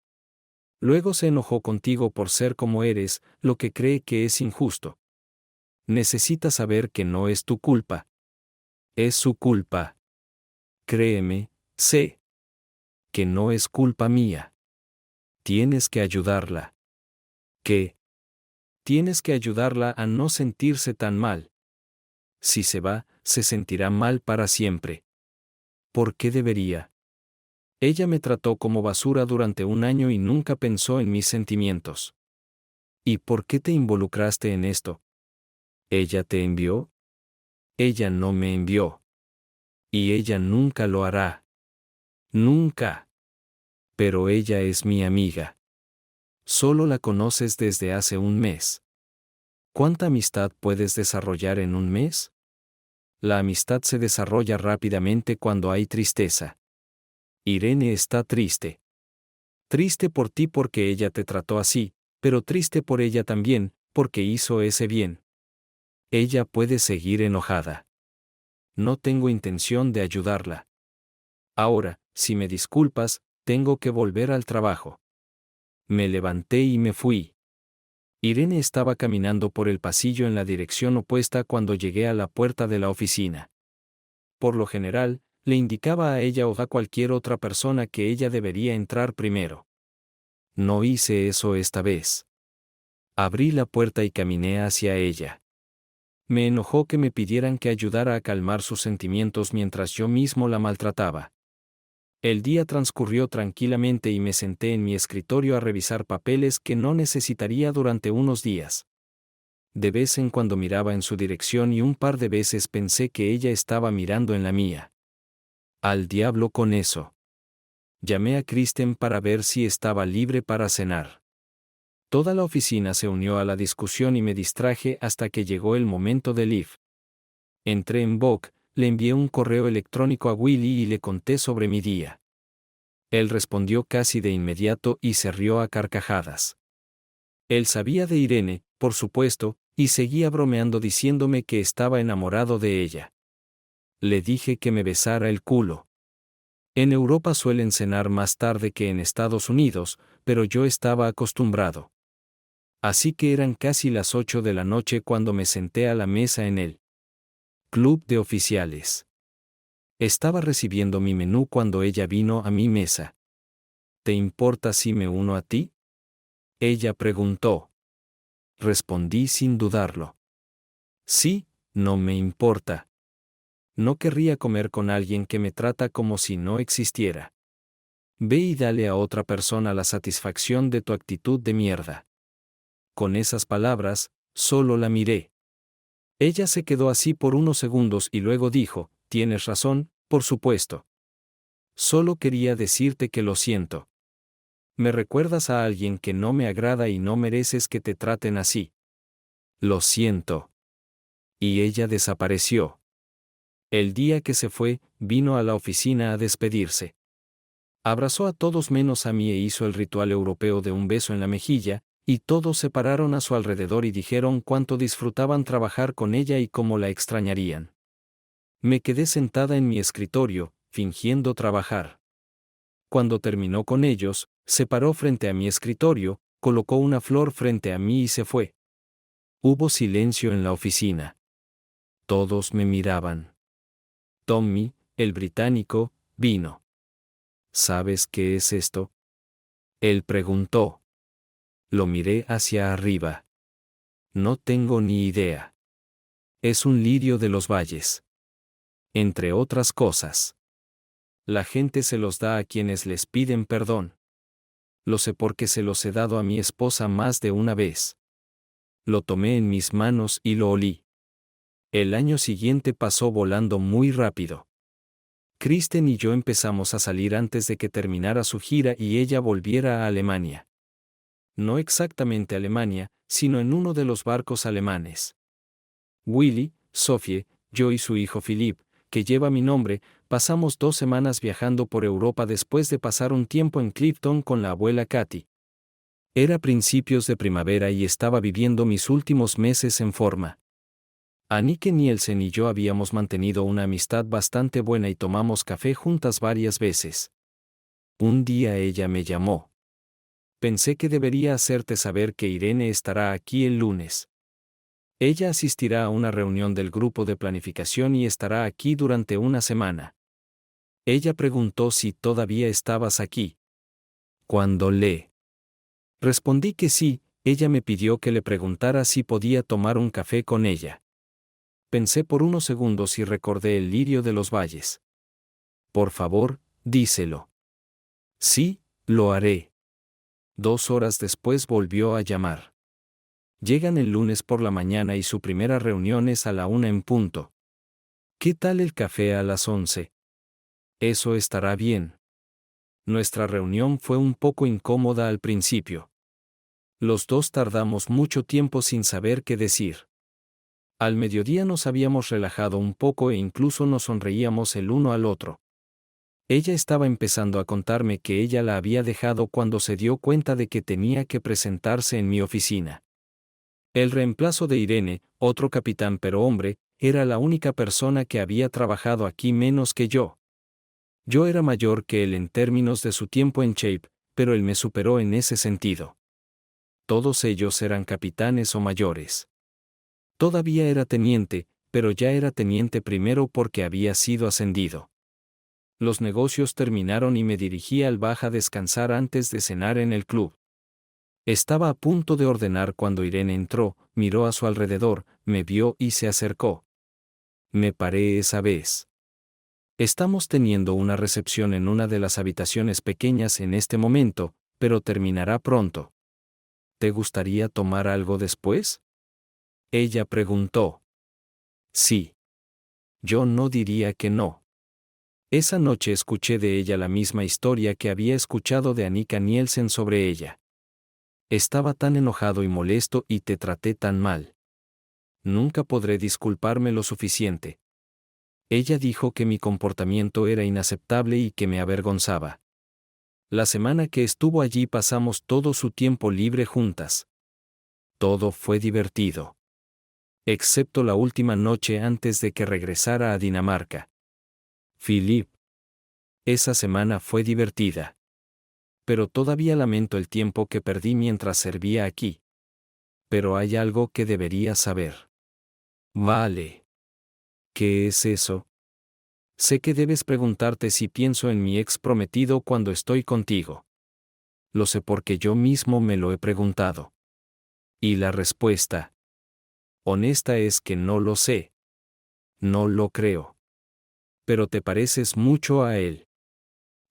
Luego se enojó contigo por ser como eres, lo que cree que es injusto. Necesitas saber que no es tu culpa. Es su culpa. Créeme, sé que no es culpa mía. Tienes que ayudarla. ¿Qué? Tienes que ayudarla a no sentirse tan mal. Si se va, se sentirá mal para siempre. ¿Por qué debería? Ella me trató como basura durante un año y nunca pensó en mis sentimientos. ¿Y por qué te involucraste en esto? ¿Ella te envió? Ella no me envió. Y ella nunca lo hará. Nunca. Pero ella es mi amiga. Solo la conoces desde hace un mes. ¿Cuánta amistad puedes desarrollar en un mes? La amistad se desarrolla rápidamente cuando hay tristeza. Irene está triste. Triste por ti porque ella te trató así, pero triste por ella también, porque hizo ese bien. Ella puede seguir enojada. No tengo intención de ayudarla. Ahora, si me disculpas, tengo que volver al trabajo. Me levanté y me fui. Irene estaba caminando por el pasillo en la dirección opuesta cuando llegué a la puerta de la oficina. Por lo general, le indicaba a ella o a cualquier otra persona que ella debería entrar primero. No hice eso esta vez. Abrí la puerta y caminé hacia ella. Me enojó que me pidieran que ayudara a calmar sus sentimientos mientras yo mismo la maltrataba. El día transcurrió tranquilamente y me senté en mi escritorio a revisar papeles que no necesitaría durante unos días. De vez en cuando miraba en su dirección y un par de veces pensé que ella estaba mirando en la mía. Al diablo con eso. Llamé a Kristen para ver si estaba libre para cenar. Toda la oficina se unió a la discusión y me distraje hasta que llegó el momento de Liv. Entré en Vogue, le envié un correo electrónico a Willy y le conté sobre mi día. Él respondió casi de inmediato y se rió a carcajadas. Él sabía de Irene, por supuesto, y seguía bromeando diciéndome que estaba enamorado de ella. Le dije que me besara el culo. En Europa suelen cenar más tarde que en Estados Unidos, pero yo estaba acostumbrado. Así que eran casi las 8 de la noche cuando me senté a la mesa en el club de oficiales. Estaba recibiendo mi menú cuando ella vino a mi mesa. ¿Te importa si me uno a ti? Ella preguntó. Respondí sin dudarlo. Sí, no me importa. No querría comer con alguien que me trata como si no existiera. Ve y dale a otra persona la satisfacción de tu actitud de mierda. Con esas palabras, solo la miré. Ella se quedó así por unos segundos y luego dijo, tienes razón, por supuesto. Solo quería decirte que lo siento. Me recuerdas a alguien que no me agrada y no mereces que te traten así. Lo siento. Y ella desapareció. El día que se fue, vino a la oficina a despedirse. Abrazó a todos menos a mí e hizo el ritual europeo de un beso en la mejilla, y todos se pararon a su alrededor y dijeron cuánto disfrutaban trabajar con ella y cómo la extrañarían. Me quedé sentada en mi escritorio, fingiendo trabajar. Cuando terminó con ellos, se paró frente a mi escritorio, colocó una flor frente a mí y se fue. Hubo silencio en la oficina. Todos me miraban. Tommy, el británico, vino. ¿Sabes qué es esto? Él preguntó. Lo miré hacia arriba. No tengo ni idea. Es un lirio de los valles. Entre otras cosas. La gente se los da a quienes les piden perdón. Lo sé porque se los he dado a mi esposa más de una vez. Lo tomé en mis manos y lo olí. El año siguiente pasó volando muy rápido. Kristen y yo empezamos a salir antes de que terminara su gira y ella volviera a Alemania. No exactamente Alemania, sino en uno de los barcos alemanes. Willy, Sophie, yo y su hijo Philip, que lleva mi nombre, pasamos 2 semanas viajando por Europa después de pasar un tiempo en Clifton con la abuela Katy. Era principios de primavera y estaba viviendo mis últimos meses en forma. Anike Nielsen y yo habíamos mantenido una amistad bastante buena y tomamos café juntas varias veces. Un día ella me llamó. Pensé que debería hacerte saber que Irene estará aquí el lunes. Ella asistirá a una reunión del grupo de planificación y estará aquí durante una semana. Ella preguntó si todavía estabas aquí. Cuando le respondí que sí, ella me pidió que le preguntara si podía tomar un café con ella. Pensé por unos segundos y recordé el lirio de los valles. Por favor, díselo. Sí, lo haré. 2 horas después volvió a llamar. Llegan el lunes por la mañana y su primera reunión es a la 1 en punto. ¿Qué tal el café a las 11? Eso estará bien. Nuestra reunión fue un poco incómoda al principio. Los dos tardamos mucho tiempo sin saber qué decir. Al mediodía nos habíamos relajado un poco e incluso nos sonreíamos el uno al otro. Ella estaba empezando a contarme que ella la había dejado cuando se dio cuenta de que tenía que presentarse en mi oficina. El reemplazo de Irene, otro capitán pero hombre, era la única persona que había trabajado aquí menos que yo. Yo era mayor que él en términos de su tiempo en Shape, pero él me superó en ese sentido. Todos ellos eran capitanes o mayores. Todavía era teniente, pero ya era teniente primero porque había sido ascendido. Los negocios terminaron y me dirigí al bar a descansar antes de cenar en el club. Estaba a punto de ordenar cuando Irene entró, miró a su alrededor, me vio y se acercó. Me paré esa vez. Estamos teniendo una recepción en una de las habitaciones pequeñas en este momento, pero terminará pronto. ¿Te gustaría tomar algo después? Ella preguntó. Sí. Yo no diría que no. Esa noche escuché de ella la misma historia que había escuchado de Annika Nielsen sobre ella. Estaba tan enojado y molesto y te traté tan mal. Nunca podré disculparme lo suficiente. Ella dijo que mi comportamiento era inaceptable y que me avergonzaba. La semana que estuvo allí pasamos todo su tiempo libre juntas. Todo fue divertido. Excepto la última noche antes de que regresara a Dinamarca. Philip. Esa semana fue divertida. Pero todavía lamento el tiempo que perdí mientras servía aquí. Pero hay algo que deberías saber. Vale. ¿Qué es eso? Sé que debes preguntarte si pienso en mi ex prometido cuando estoy contigo. Lo sé porque yo mismo me lo he preguntado. Y la respuesta honesta es que no lo sé. No lo creo. Pero te pareces mucho a él.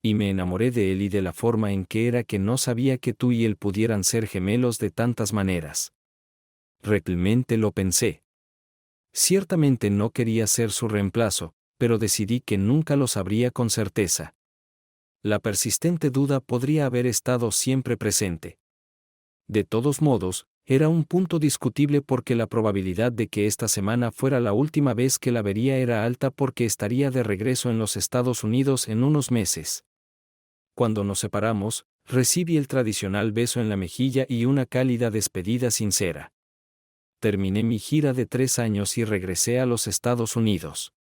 Y me enamoré de él y de la forma en que era que no sabía que tú y él pudieran ser gemelos de tantas maneras. Realmente lo pensé. Ciertamente no quería ser su reemplazo, pero decidí que nunca lo sabría con certeza. La persistente duda podría haber estado siempre presente. De todos modos, era un punto discutible porque la probabilidad de que esta semana fuera la última vez que la vería era alta porque estaría de regreso en los Estados Unidos en unos meses. Cuando nos separamos, recibí el tradicional beso en la mejilla y una cálida despedida sincera. Terminé mi gira de 3 años y regresé a los Estados Unidos.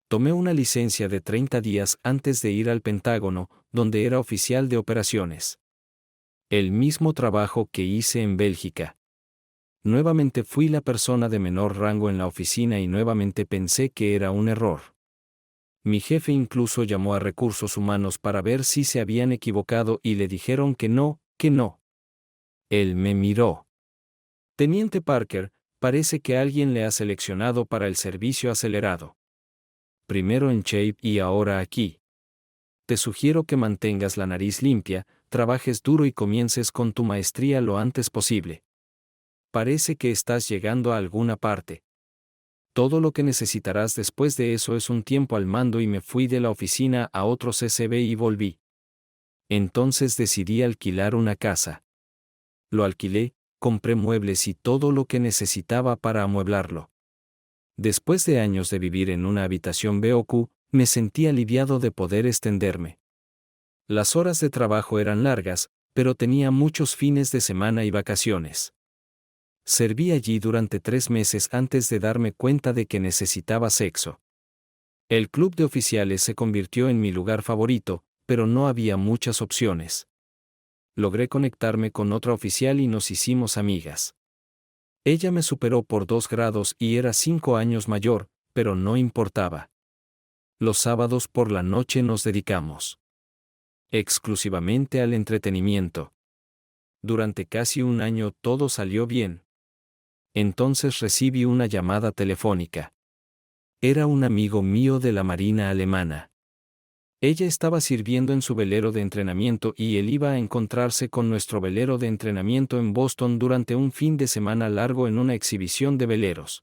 Tomé una licencia de 30 días antes de ir al Pentágono, donde era oficial de operaciones. El mismo trabajo que hice en Bélgica. Nuevamente fui la persona de menor rango en la oficina y nuevamente pensé que era un error. Mi jefe incluso llamó a recursos humanos para ver si se habían equivocado y le dijeron que no, que no. Él me miró. Teniente Parker, parece que alguien le ha seleccionado para el servicio acelerado. Primero en Shape y ahora aquí. Te sugiero que mantengas la nariz limpia, trabajes duro y comiences con tu maestría lo antes posible. Parece que estás llegando a alguna parte. Todo lo que necesitarás después de eso es un tiempo al mando y me fui de la oficina a otro CCB y volví. Entonces decidí alquilar una casa. Lo alquilé, compré muebles y todo lo que necesitaba para amueblarlo. Después de años de vivir en una habitación BOQ, me sentí aliviado de poder extenderme. Las horas de trabajo eran largas, pero tenía muchos fines de semana y vacaciones. Serví allí durante 3 meses antes de darme cuenta de que necesitaba sexo. El club de oficiales se convirtió en mi lugar favorito, pero no había muchas opciones. Logré conectarme con otra oficial y nos hicimos amigas. Ella me superó por 2 grados y era 5 años mayor, pero no importaba. Los sábados por la noche nos dedicamos exclusivamente al entretenimiento. Durante casi un año todo salió bien. Entonces recibí una llamada telefónica. Era un amigo mío de la Marina alemana. Ella estaba sirviendo en su velero de entrenamiento y él iba a encontrarse con nuestro velero de entrenamiento en Boston durante un fin de semana largo en una exhibición de veleros.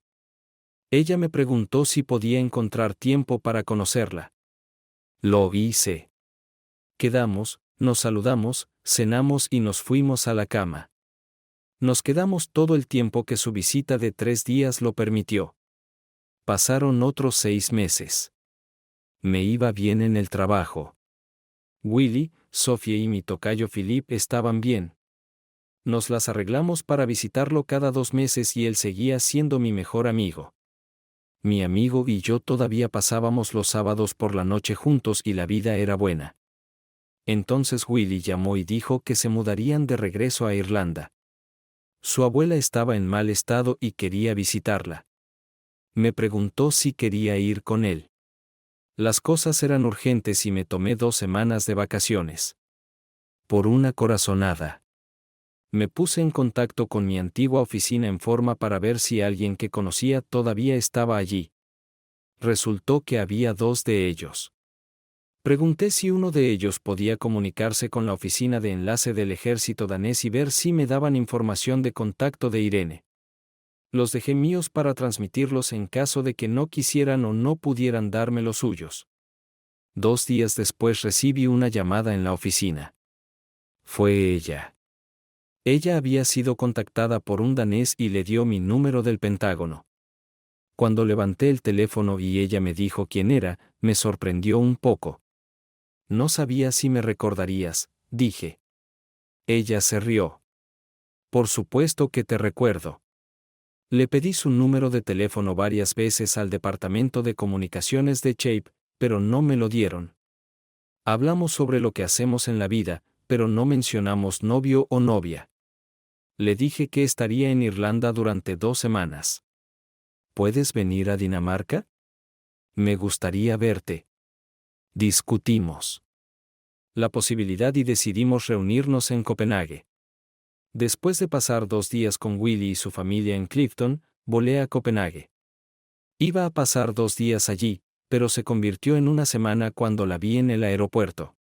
Ella me preguntó si podía encontrar tiempo para conocerla. Lo hice. Quedamos, nos saludamos, cenamos y nos fuimos a la cama. Nos quedamos todo el tiempo que su visita de 3 días lo permitió. Pasaron otros 6 meses. Me iba bien en el trabajo. Willy, Sophie y mi tocayo Philippe estaban bien. Nos las arreglamos para visitarlo cada 2 meses y él seguía siendo mi mejor amigo. Mi amigo y yo todavía pasábamos los sábados por la noche juntos y la vida era buena. Entonces Willy llamó y dijo que se mudarían de regreso a Irlanda. Su abuela estaba en mal estado y quería visitarla. Me preguntó si quería ir con él. Las cosas eran urgentes y me tomé 2 semanas de vacaciones. Por una corazonada. Me puse en contacto con mi antigua oficina en forma para ver si alguien que conocía todavía estaba allí. Resultó que había 2 de ellos. Pregunté si uno de ellos podía comunicarse con la oficina de enlace del ejército danés y ver si me daban información de contacto de Irene. Los dejé míos para transmitirlos en caso de que no quisieran o no pudieran darme los suyos. 2 días después recibí una llamada en la oficina. Fue ella. Ella había sido contactada por un danés y le dio mi número del Pentágono. Cuando levanté el teléfono y ella me dijo quién era, me sorprendió un poco. No sabía si me recordarías, dije. Ella se rió. Por supuesto que te recuerdo. Le pedí su número de teléfono varias veces al departamento de comunicaciones de Shape, pero no me lo dieron. Hablamos sobre lo que hacemos en la vida, pero no mencionamos novio o novia. Le dije que estaría en Irlanda durante 2 semanas. ¿Puedes venir a Dinamarca? Me gustaría verte. Discutimos la posibilidad y decidimos reunirnos en Copenhague. Después de pasar 2 días con Willy y su familia en Clifton, volé a Copenhague. Iba a pasar 2 días allí, pero se convirtió en una semana cuando la vi en el aeropuerto.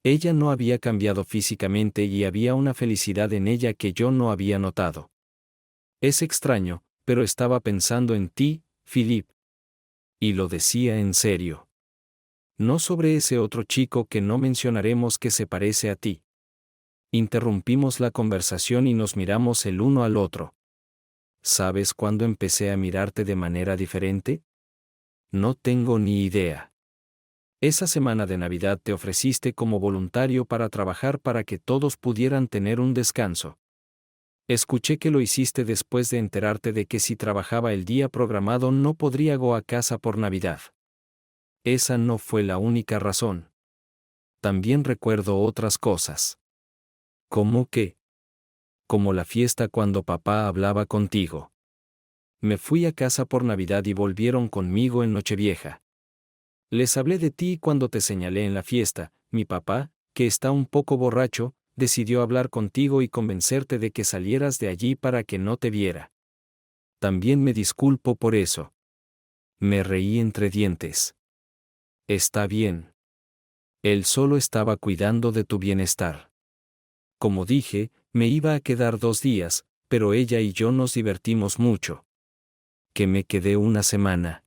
Ella no había cambiado físicamente y había una felicidad en ella que yo no había notado. Es extraño, pero estaba pensando en ti, Philippe. Y lo decía en serio. No sobre ese otro chico que no mencionaremos que se parece a ti. Interrumpimos la conversación y nos miramos el uno al otro. ¿Sabes cuándo empecé a mirarte de manera diferente? No tengo ni idea. Esa semana de Navidad te ofreciste como voluntario para trabajar para que todos pudieran tener un descanso. Escuché que lo hiciste después de enterarte de que si trabajaba el día programado no podría go a casa por Navidad. Esa no fue la única razón. También recuerdo otras cosas. ¿Cómo qué? Como la fiesta cuando papá hablaba contigo. Me fui a casa por Navidad y volvieron conmigo en Nochevieja. Les hablé de ti cuando te señalé en la fiesta. Mi papá, que está un poco borracho, decidió hablar contigo y convencerte de que salieras de allí para que no te viera. También me disculpo por eso. Me reí entre dientes. Está bien. Él solo estaba cuidando de tu bienestar. Como dije, me iba a quedar 2 días, pero ella y yo nos divertimos mucho. Que me quedé una semana.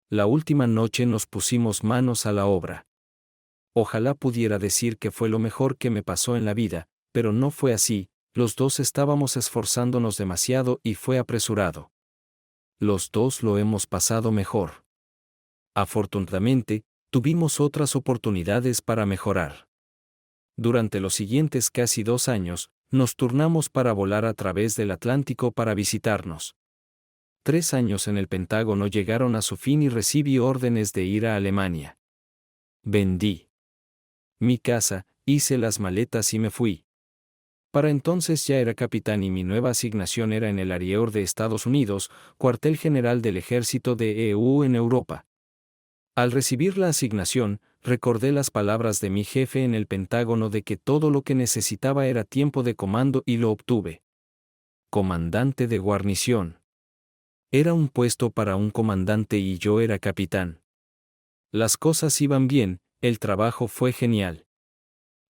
La última noche nos pusimos manos a la obra. Ojalá pudiera decir que fue lo mejor que me pasó en la vida, pero no fue así, los 2 estábamos esforzándonos demasiado y fue apresurado. Los 2 lo hemos pasado mejor. Afortunadamente, tuvimos otras oportunidades para mejorar. Durante los siguientes casi 2 años, nos turnamos para volar a través del Atlántico para visitarnos. 3 años en el Pentágono llegaron a su fin y recibí órdenes de ir a Alemania. Vendí mi casa, hice las maletas y me fui. Para entonces ya era capitán y mi nueva asignación era en el ARIEUR de Estados Unidos, cuartel general del ejército de EU en Europa. Al recibir la asignación, recordé las palabras de mi jefe en el Pentágono de que todo lo que necesitaba era tiempo de comando y lo obtuve. Comandante de guarnición. Era un puesto para un comandante y yo era capitán. Las cosas iban bien, el trabajo fue genial.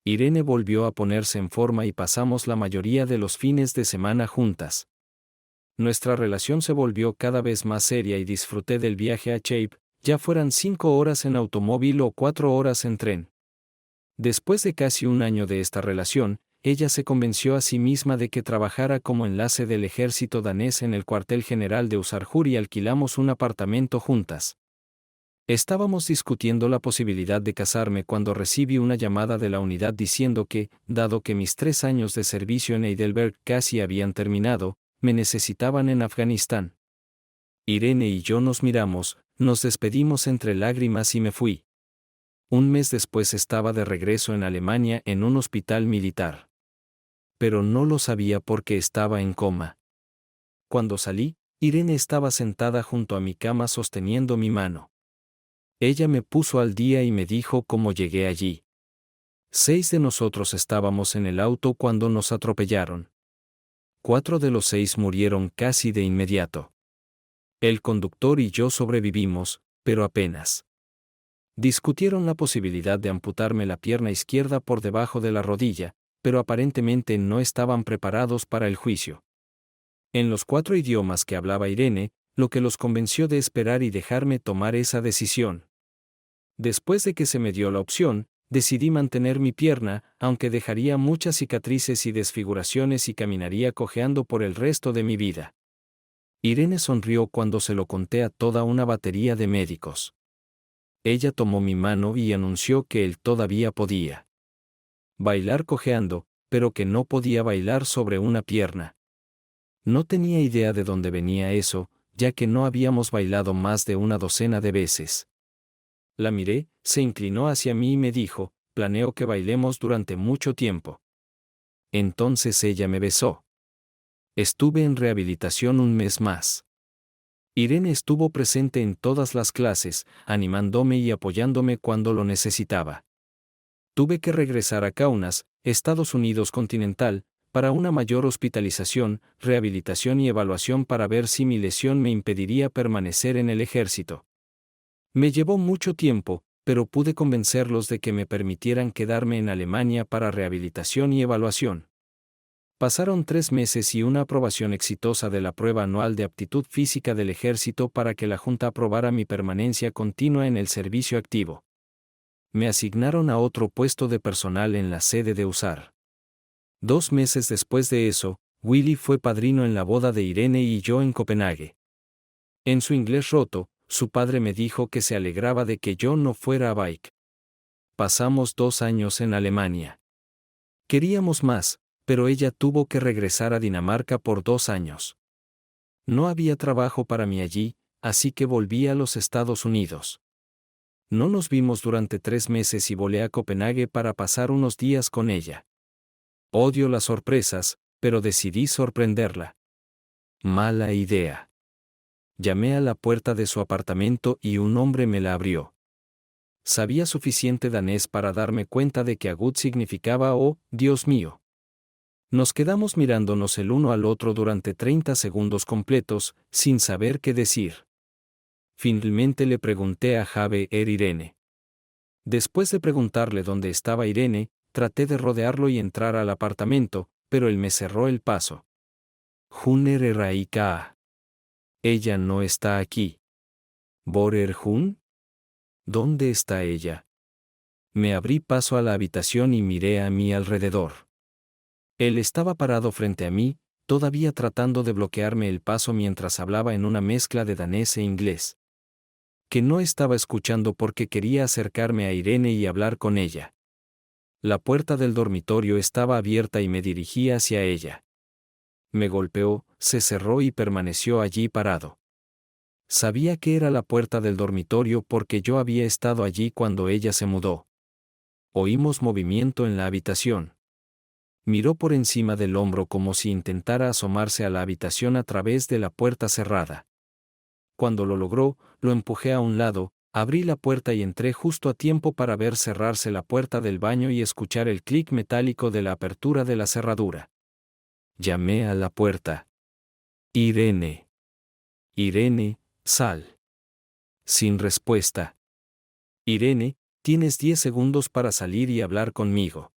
Irene volvió a ponerse en forma y pasamos la mayoría de los fines de semana juntas. Nuestra relación se volvió cada vez más seria y disfruté del viaje a Shape, ya fueran 5 horas en automóvil o 4 horas en tren. Después de casi un año de esta relación, ella se convenció a sí misma de que trabajara como enlace del ejército danés en el cuartel general de Usarjur y alquilamos un apartamento juntas. Estábamos discutiendo la posibilidad de casarme cuando recibí una llamada de la unidad diciendo que, dado que mis 3 años de servicio en Heidelberg casi habían terminado, me necesitaban en Afganistán. Irene y yo nos miramos, nos despedimos entre lágrimas y me fui. Un mes después estaba de regreso en Alemania en un hospital militar. Pero no lo sabía porque estaba en coma. Cuando salí, Irene estaba sentada junto a mi cama sosteniendo mi mano. Ella me puso al día y me dijo cómo llegué allí. 6 de nosotros estábamos en el auto cuando nos atropellaron. 4 de los 6 murieron casi de inmediato. El conductor y yo sobrevivimos, pero apenas. Discutieron la posibilidad de amputarme la pierna izquierda por debajo de la rodilla, pero aparentemente no estaban preparados para el juicio. En los 4 idiomas que hablaba Irene, lo que los convenció de esperar y dejarme tomar esa decisión. Después de que se me dio la opción, decidí mantener mi pierna, aunque dejaría muchas cicatrices y desfiguraciones y caminaría cojeando por el resto de mi vida. Irene sonrió cuando se lo conté a toda una batería de médicos. Ella tomó mi mano y anunció que él todavía podía bailar cojeando, pero que no podía bailar sobre una pierna. No tenía idea de dónde venía eso, ya que no habíamos bailado más de una docena de veces. La miré, se inclinó hacia mí y me dijo, planeo que bailemos durante mucho tiempo. Entonces ella me besó. Estuve en rehabilitación un mes más. Irene estuvo presente en todas las clases, animándome y apoyándome cuando lo necesitaba. Tuve que regresar a Kaunas, Estados Unidos continental, para una mayor hospitalización, rehabilitación y evaluación para ver si mi lesión me impediría permanecer en el ejército. Me llevó mucho tiempo, pero pude convencerlos de que me permitieran quedarme en Alemania para rehabilitación y evaluación. Pasaron 3 meses y una aprobación exitosa de la prueba anual de aptitud física del ejército para que la Junta aprobara mi permanencia continua en el servicio activo. Me asignaron a otro puesto de personal en la sede de USAR. 2 meses después de eso, Willy fue padrino en la boda de Irene y yo en Copenhague. En su inglés roto, su padre me dijo que se alegraba de que yo no fuera a Bike. Pasamos 2 años en Alemania. Queríamos más, pero ella tuvo que regresar a Dinamarca por 2 años. No había trabajo para mí allí, así que volví a los Estados Unidos. No nos vimos durante 3 meses y volé a Copenhague para pasar unos días con ella. Odio las sorpresas, pero decidí sorprenderla. Mala idea. Llamé a la puerta de su apartamento y un hombre me la abrió. Sabía suficiente danés para darme cuenta de que Agut significaba «Oh, Dios mío». Nos quedamos mirándonos el uno al otro durante 30 segundos completos, sin saber qué decir. Finalmente le pregunté a Irene. Después de preguntarle dónde estaba Irene, traté de rodearlo y entrar al apartamento, pero él me cerró el paso. Hunner Eraika. Ella no está aquí. ¿Borer Hun? ¿Dónde está ella? Me abrí paso a la habitación y miré a mi alrededor. Él estaba parado frente a mí, todavía tratando de bloquearme el paso mientras hablaba en una mezcla de danés e inglés. Que no estaba escuchando porque quería acercarme a Irene y hablar con ella. La puerta del dormitorio estaba abierta y me dirigí hacia ella. Me golpeó, se cerró y permaneció allí parado. Sabía que era la puerta del dormitorio porque yo había estado allí cuando ella se mudó. Oímos movimiento en la habitación. Miró por encima del hombro como si intentara asomarse a la habitación a través de la puerta cerrada. Cuando lo logró, lo empujé a un lado, abrí la puerta y entré justo a tiempo para ver cerrarse la puerta del baño y escuchar el clic metálico de la apertura de la cerradura. Llamé a la puerta. Irene. Irene, sal. Sin respuesta. Irene, tienes 10 segundos para salir y hablar conmigo.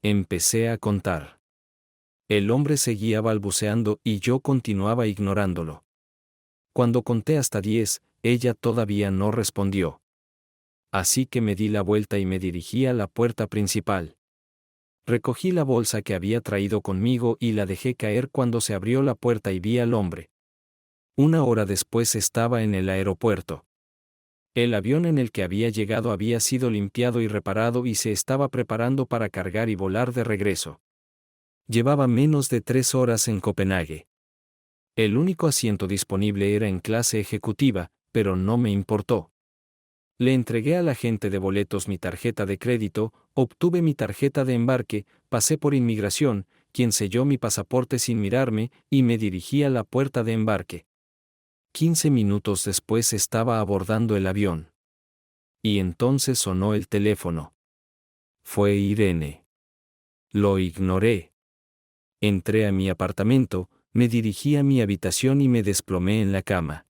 Empecé a contar. El hombre seguía balbuceando y yo continuaba ignorándolo. Cuando conté hasta 10, ella todavía no respondió. Así que me di la vuelta y me dirigí a la puerta principal. Recogí la bolsa que había traído conmigo y la dejé caer cuando se abrió la puerta y vi al hombre. Una hora después estaba en el aeropuerto. El avión en el que había llegado había sido limpiado y reparado y se estaba preparando para cargar y volar de regreso. Llevaba menos de 3 horas en Copenhague. El único asiento disponible era en clase ejecutiva, pero no me importó. Le entregué al agente de boletos mi tarjeta de crédito, obtuve mi tarjeta de embarque, pasé por inmigración, quien selló mi pasaporte sin mirarme, y me dirigí a la puerta de embarque. 15 minutos después estaba abordando el avión. Y entonces sonó el teléfono. Fue Irene. Lo ignoré. Entré a mi apartamento, me dirigí a mi habitación y me desplomé en la cama.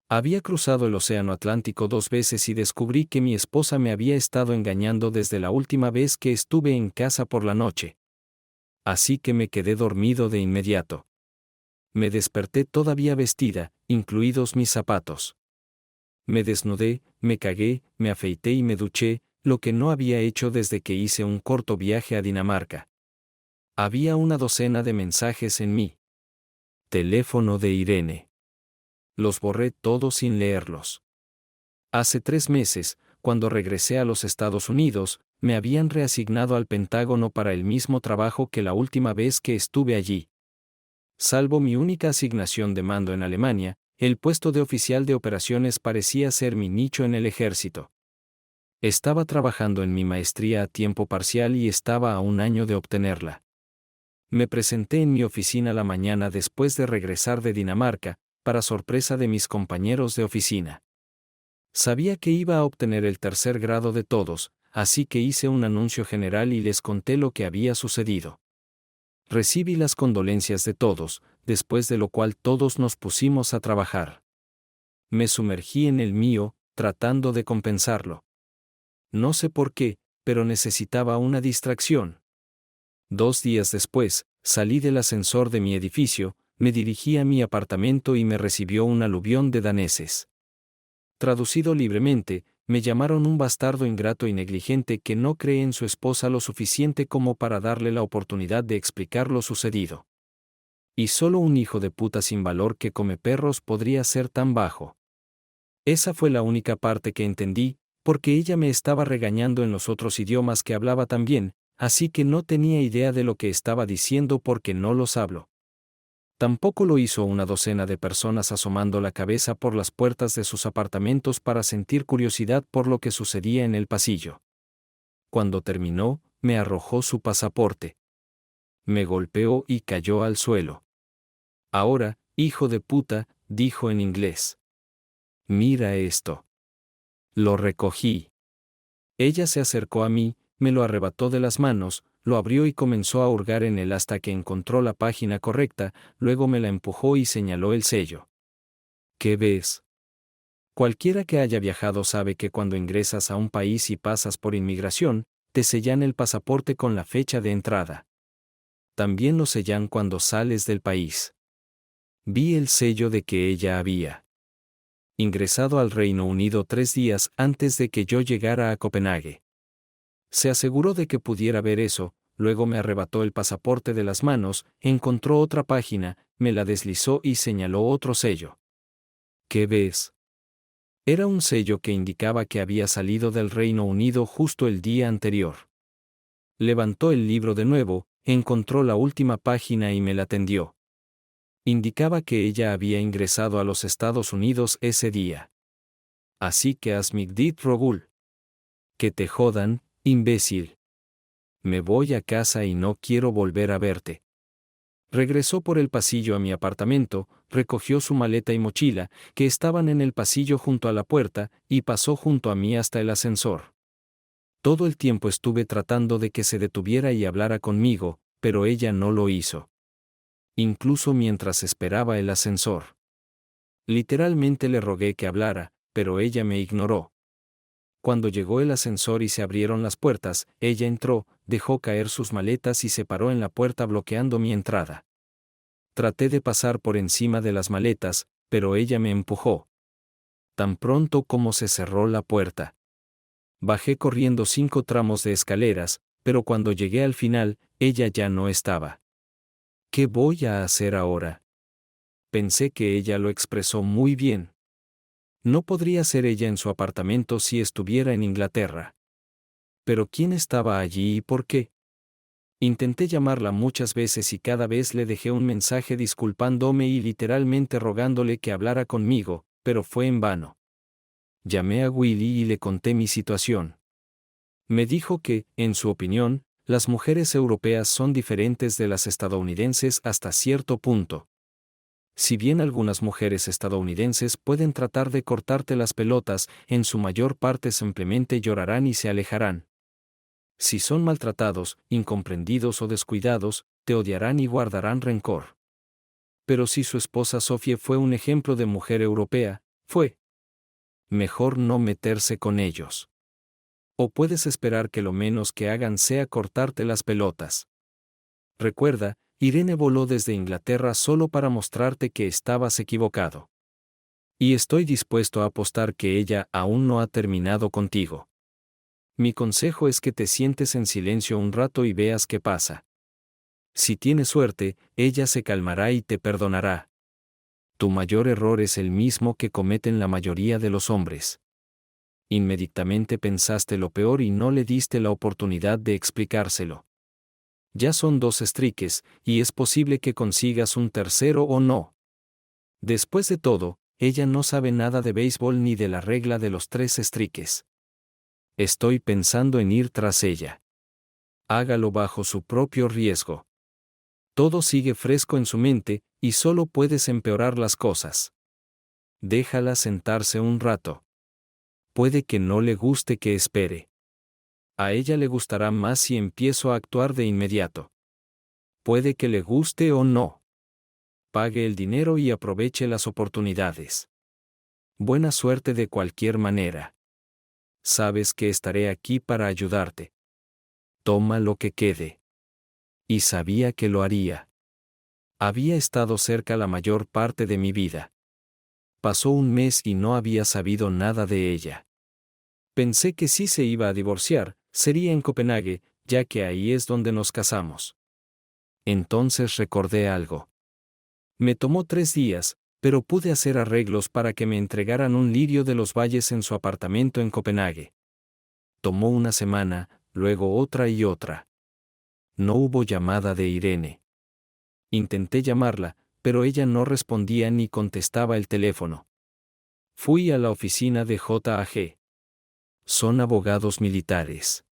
Había cruzado el Océano Atlántico 2 veces y descubrí que mi esposa me había estado engañando desde la última vez que estuve en casa por la noche. Así que me quedé dormido de inmediato. Me desperté todavía vestida, incluidos mis zapatos. Me desnudé, me cagué, me afeité y me duché, lo que no había hecho desde que hice un corto viaje a Dinamarca. Había una docena de mensajes en mi teléfono de Irene. Los borré todos sin leerlos. Hace 3 meses, cuando regresé a los Estados Unidos, me habían reasignado al Pentágono para el mismo trabajo que la última vez que estuve allí. Salvo mi única asignación de mando en Alemania, el puesto de oficial de operaciones parecía ser mi nicho en el ejército. Estaba trabajando en mi maestría a tiempo parcial y estaba a un año de obtenerla. Me presenté en mi oficina la mañana después de regresar de Dinamarca, para sorpresa de mis compañeros de oficina. Sabía que iba a obtener el 3er grado de todos, así que hice un anuncio general y les conté lo que había sucedido. Recibí las condolencias de todos, después de lo cual todos nos pusimos a trabajar. Me sumergí en el mío, tratando de compensarlo. No sé por qué, pero necesitaba una distracción. 2 días después, salí del ascensor de mi edificio, me dirigí a mi apartamento y me recibió un aluvión de daneses. Traducido libremente, me llamaron un bastardo ingrato y negligente que no cree en su esposa lo suficiente como para darle la oportunidad de explicar lo sucedido. Y solo un hijo de puta sin valor que come perros podría ser tan bajo. Esa fue la única parte que entendí, porque ella me estaba regañando en los otros idiomas que hablaba también, así que no tenía idea de lo que estaba diciendo porque no los hablo. Tampoco lo hizo una docena de personas asomando la cabeza por las puertas de sus apartamentos para sentir curiosidad por lo que sucedía en el pasillo. Cuando terminó, me arrojó su pasaporte. Me golpeó y cayó al suelo. Ahora, hijo de puta, dijo en inglés. Mira esto. Lo recogí. Ella se acercó a mí, me lo arrebató de las manos, lo abrió y comenzó a hurgar en él hasta que encontró la página correcta, luego me la empujó y señaló el sello. ¿Qué ves? Cualquiera que haya viajado sabe que cuando ingresas a un país y pasas por inmigración, te sellan el pasaporte con la fecha de entrada. También lo sellan cuando sales del país. Vi el sello de que ella había ingresado al Reino Unido 3 días antes de que yo llegara a Copenhague. Se aseguró de que pudiera ver eso, luego me arrebató el pasaporte de las manos, encontró otra página, me la deslizó y señaló otro sello. ¿Qué ves? Era un sello que indicaba que había salido del Reino Unido justo el día anterior. Levantó el libro de nuevo, encontró la última página y me la tendió. Indicaba que ella había ingresado a los Estados Unidos ese día. Así que Asmigdit Rogul. Que te jodan, imbécil. Me voy a casa y no quiero volver a verte. Regresó por el pasillo a mi apartamento, recogió su maleta y mochila, que estaban en el pasillo junto a la puerta, y pasó junto a mí hasta el ascensor. Todo el tiempo estuve tratando de que se detuviera y hablara conmigo, pero ella no lo hizo. Incluso mientras esperaba el ascensor. Literalmente le rogué que hablara, pero ella me ignoró. Cuando llegó el ascensor y se abrieron las puertas, ella entró, dejó caer sus maletas y se paró en la puerta bloqueando mi entrada. Traté de pasar por encima de las maletas, pero ella me empujó. Tan pronto como se cerró la puerta. Bajé corriendo 5 tramos de escaleras, pero cuando llegué al final, ella ya no estaba. ¿Qué voy a hacer ahora? Pensé que ella lo expresó muy bien. No podría ser ella en su apartamento si estuviera en Inglaterra. Pero ¿quién estaba allí y por qué? Intenté llamarla muchas veces y cada vez le dejé un mensaje disculpándome y literalmente rogándole que hablara conmigo, pero fue en vano. Llamé a Willy y le conté mi situación. Me dijo que, en su opinión, las mujeres europeas son diferentes de las estadounidenses hasta cierto punto. Si bien algunas mujeres estadounidenses pueden tratar de cortarte las pelotas, en su mayor parte simplemente llorarán y se alejarán. Si son maltratados, incomprendidos o descuidados, te odiarán y guardarán rencor. Pero si su esposa Sophie fue un ejemplo de mujer europea, fue mejor no meterse con ellos. O puedes esperar que lo menos que hagan sea cortarte las pelotas. Recuerda, Irene voló desde Inglaterra solo para mostrarte que estabas equivocado. Y estoy dispuesto a apostar que ella aún no ha terminado contigo. Mi consejo es que te sientes en silencio un rato y veas qué pasa. Si tienes suerte, ella se calmará y te perdonará. Tu mayor error es el mismo que cometen la mayoría de los hombres. Inmediatamente pensaste lo peor y no le diste la oportunidad de explicárselo. Ya son 2 streakes, y es posible que consigas un tercero o no. Después de todo, ella no sabe nada de béisbol ni de la regla de los 3 streakes. Estoy pensando en ir tras ella. Hágalo bajo su propio riesgo. Todo sigue fresco en su mente, y solo puedes empeorar las cosas. Déjala sentarse un rato. Puede que no le guste que espere. A ella le gustará más si empiezo a actuar de inmediato. Puede que le guste o no. Pague el dinero y aproveche las oportunidades. Buena suerte de cualquier manera. Sabes que estaré aquí para ayudarte. Toma lo que quede. Y sabía que lo haría. Había estado cerca la mayor parte de mi vida. Pasó un mes y no había sabido nada de ella. Pensé que si se iba a divorciar, sería en Copenhague, ya que ahí es donde nos casamos. Entonces recordé algo. Me tomó 3 días, pero pude hacer arreglos para que me entregaran un lirio de los valles en su apartamento en Copenhague. Tomó una semana, luego otra y otra. No hubo llamada de Irene. Intenté llamarla, pero ella no respondía ni contestaba el teléfono. Fui a la oficina de JAG. Son abogados militares.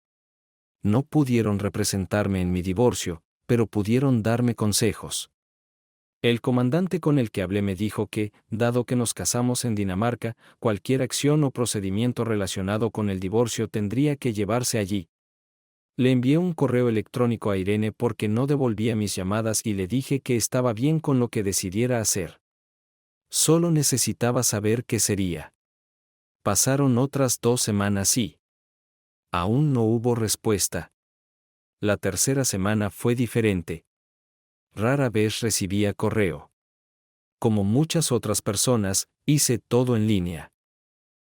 No pudieron representarme en mi divorcio, pero pudieron darme consejos. El comandante con el que hablé me dijo que, dado que nos casamos en Dinamarca, cualquier acción o procedimiento relacionado con el divorcio tendría que llevarse allí. Le envié un correo electrónico a Irene porque no devolvía mis llamadas y le dije que estaba bien con lo que decidiera hacer. Solo necesitaba saber qué sería. Pasaron otras 2 semanas y aún no hubo respuesta. La tercera semana fue diferente. Rara vez recibía correo. Como muchas otras personas, hice todo en línea.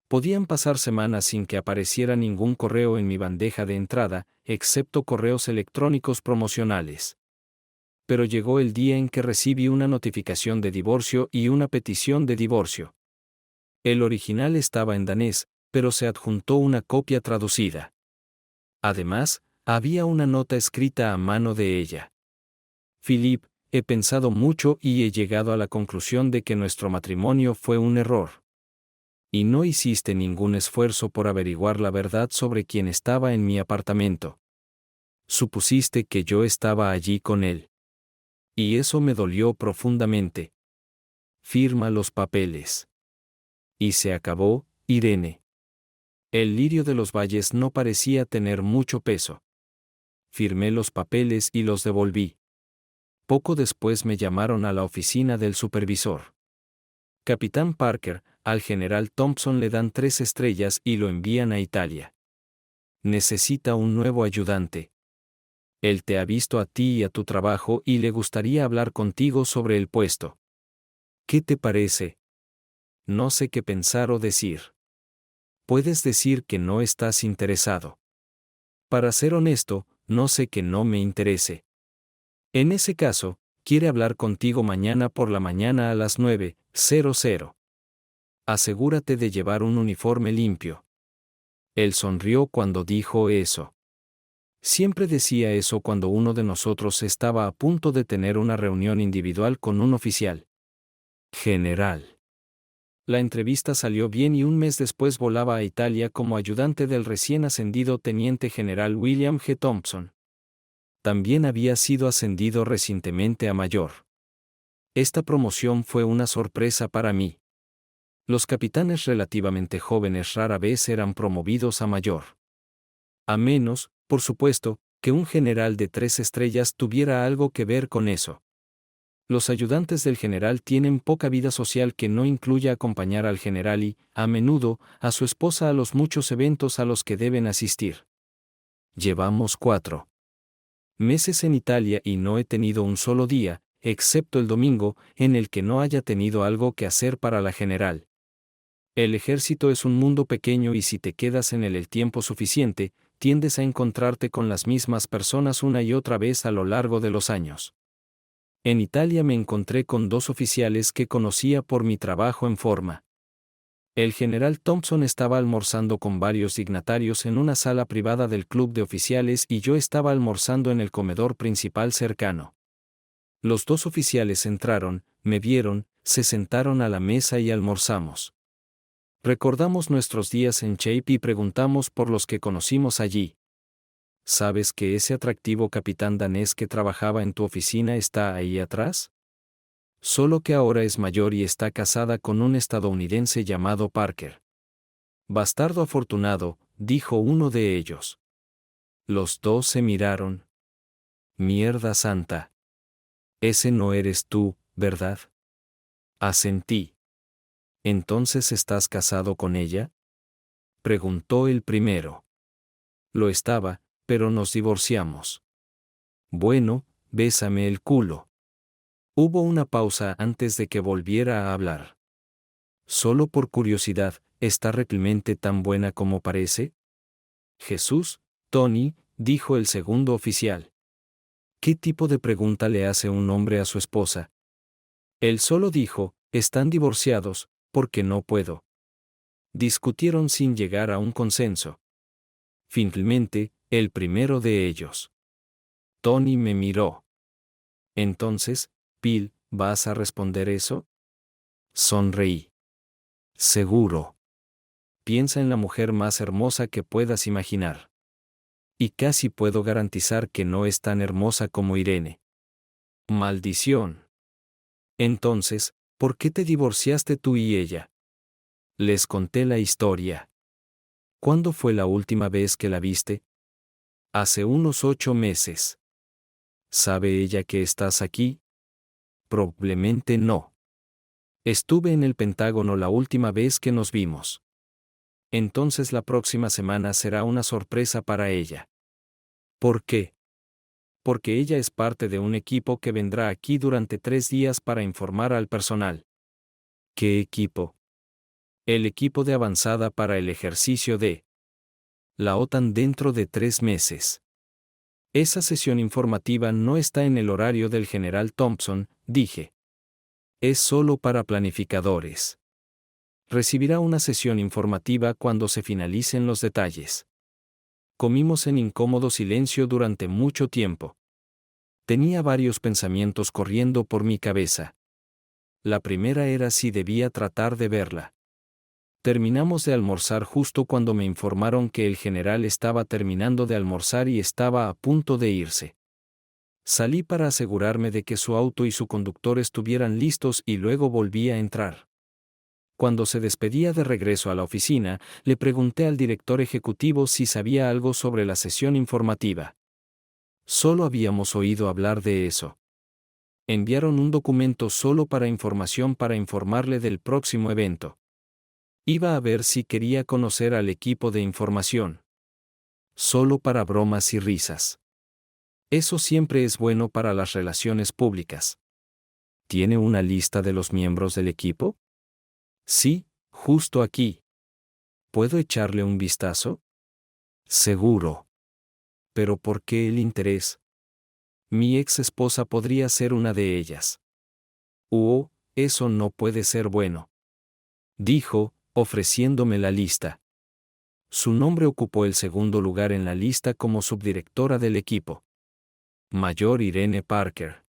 Podían pasar semanas sin que apareciera ningún correo en mi bandeja de entrada, excepto correos electrónicos promocionales. Pero llegó el día en que recibí una notificación de divorcio y una petición de divorcio. El original estaba en danés, pero se adjuntó una copia traducida. Además, Había una nota escrita a mano de ella. Philip, he pensado mucho y he llegado a la conclusión de que nuestro matrimonio fue un error. Y no hiciste ningún esfuerzo por averiguar la verdad sobre quién estaba en mi apartamento. Supusiste que yo estaba allí con él. Y eso me dolió profundamente. Firma los papeles. Y se acabó, Irene. El lirio de los valles no parecía tener mucho peso. Firmé los papeles y los devolví. Poco después me llamaron a la oficina del supervisor. Capitán Parker, al general Thompson le dan 3 estrellas y lo envían a Italia. Necesita un nuevo ayudante. Él te ha visto a ti y a tu trabajo y le gustaría hablar contigo sobre el puesto. ¿Qué te parece? No sé qué pensar o decir. Puedes decir que no estás interesado. Para ser honesto, no sé que no me interese. En ese caso, quiere hablar contigo mañana por la mañana a las 9:00. Asegúrate de llevar un uniforme limpio. Él sonrió cuando dijo eso. Siempre decía eso cuando uno de nosotros estaba a punto de tener una reunión individual con un oficial. General. La entrevista salió bien y un mes después volaba a Italia como ayudante del recién ascendido teniente general William G. Thompson. También había sido ascendido recientemente a mayor. Esta promoción fue una sorpresa para mí. Los capitanes relativamente jóvenes rara vez eran promovidos a mayor. A menos, por supuesto, que un general de 3 estrellas tuviera algo que ver con eso. Los ayudantes del general tienen poca vida social que no incluya acompañar al general y, a menudo, a su esposa a los muchos eventos a los que deben asistir. Llevamos 4 meses en Italia y no he tenido un solo día, excepto el domingo, en el que no haya tenido algo que hacer para la general. El ejército es un mundo pequeño y si te quedas en él el tiempo suficiente, tiendes a encontrarte con las mismas personas una y otra vez a lo largo de los años. En Italia me encontré con 2 oficiales que conocía por mi trabajo en forma. El general Thompson estaba almorzando con varios dignatarios en una sala privada del club de oficiales y yo estaba almorzando en el comedor principal cercano. Los 2 oficiales entraron, me vieron, se sentaron a la mesa y almorzamos. Recordamos nuestros días en Chape y preguntamos por los que conocimos allí. ¿Sabes que ese atractivo capitán danés que trabajaba en tu oficina está ahí atrás? Solo que ahora es mayor y está casada con un estadounidense llamado Parker. Bastardo afortunado, dijo uno de ellos. Los 2 se miraron. Mierda santa. Ese no eres tú, ¿verdad? Asentí. ¿Entonces estás casado con ella? Preguntó el primero. Lo estaba, pero nos divorciamos. Bueno, bésame el culo. Hubo una pausa antes de que volviera a hablar. Solo por curiosidad, ¿está realmente tan buena como parece? Jesús, Tony, dijo el segundo oficial. ¿Qué tipo de pregunta le hace un hombre a su esposa? Él solo dijo, están divorciados, porque no puedo. Discutieron sin llegar a un consenso. Finalmente, el primero de ellos. Tony me miró. Entonces, Bill, ¿vas a responder eso? Sonreí. Seguro. Piensa en la mujer más hermosa que puedas imaginar. Y casi puedo garantizar que no es tan hermosa como Irene. Maldición. Entonces, ¿por qué te divorciaste tú y ella? Les conté la historia. ¿Cuándo fue la última vez que la viste? Hace unos 8 meses. ¿Sabe ella que estás aquí? Probablemente no. Estuve en el Pentágono la última vez que nos vimos. Entonces la próxima semana será una sorpresa para ella. ¿Por qué? Porque ella es parte de un equipo que vendrá aquí durante 3 días para informar al personal. ¿Qué equipo? El equipo de avanzada para el ejercicio de la OTAN dentro de 3 meses. Esa sesión informativa no está en el horario del general Thompson, dije. Es solo para planificadores. Recibirá una sesión informativa cuando se finalicen los detalles. Comimos en incómodo silencio durante mucho tiempo. Tenía varios pensamientos corriendo por mi cabeza. La primera era si debía tratar de verla. Terminamos de almorzar justo cuando me informaron que el general estaba terminando de almorzar y estaba a punto de irse. Salí para asegurarme de que su auto y su conductor estuvieran listos y luego volví a entrar. Cuando se despedía de regreso a la oficina, le pregunté al director ejecutivo si sabía algo sobre la sesión informativa. Solo habíamos oído hablar de eso. Enviaron un documento solo para información para informarle del próximo evento. Iba a ver si quería conocer al equipo de información. Solo para bromas y risas. Eso siempre es bueno para las relaciones públicas. ¿Tiene una lista de los miembros del equipo? Sí, justo aquí. ¿Puedo echarle un vistazo? Seguro. ¿Pero por qué el interés? Mi ex esposa podría ser una de ellas. Oh, eso no puede ser bueno. Dijo, ofreciéndome la lista. Su nombre ocupó el segundo lugar en la lista como subdirectora del equipo. Mayor Irene Parker.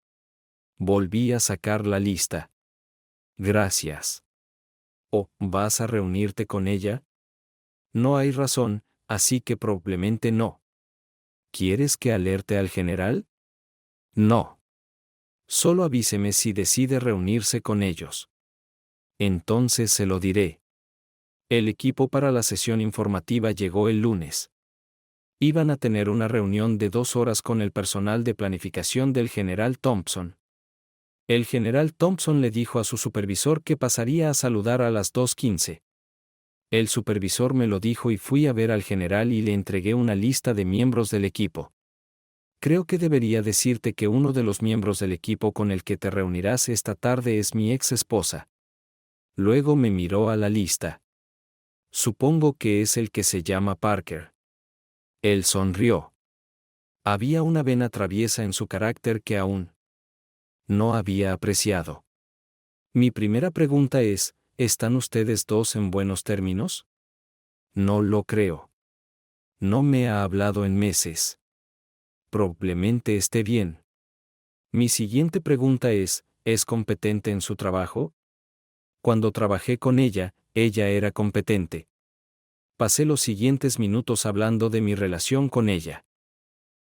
Volví a sacar la lista. Gracias. ¿O vas a reunirte con ella? No hay razón, así que probablemente no. ¿Quieres que alerte al general? No. Solo avíseme si decide reunirse con ellos. Entonces se lo diré. El equipo para la sesión informativa llegó el lunes. Iban a tener una reunión de 2 horas con el personal de planificación del general Thompson. El general Thompson le dijo a su supervisor que pasaría a saludar a las 2:15. El supervisor me lo dijo y fui a ver al general y le entregué una lista de miembros del equipo. Creo que debería decirte que uno de los miembros del equipo con el que te reunirás esta tarde es mi ex esposa. Luego me miró a la lista. Supongo que es el que se llama Parker. Él sonrió. Había una vena traviesa en su carácter que aún no había apreciado. Mi primera pregunta es, ¿están ustedes dos en buenos términos? No lo creo. No me ha hablado en meses. Probablemente esté bien. Mi siguiente pregunta ¿es competente en su trabajo? Cuando trabajé con ella, ella era competente. Pasé los siguientes minutos hablando de mi relación con ella.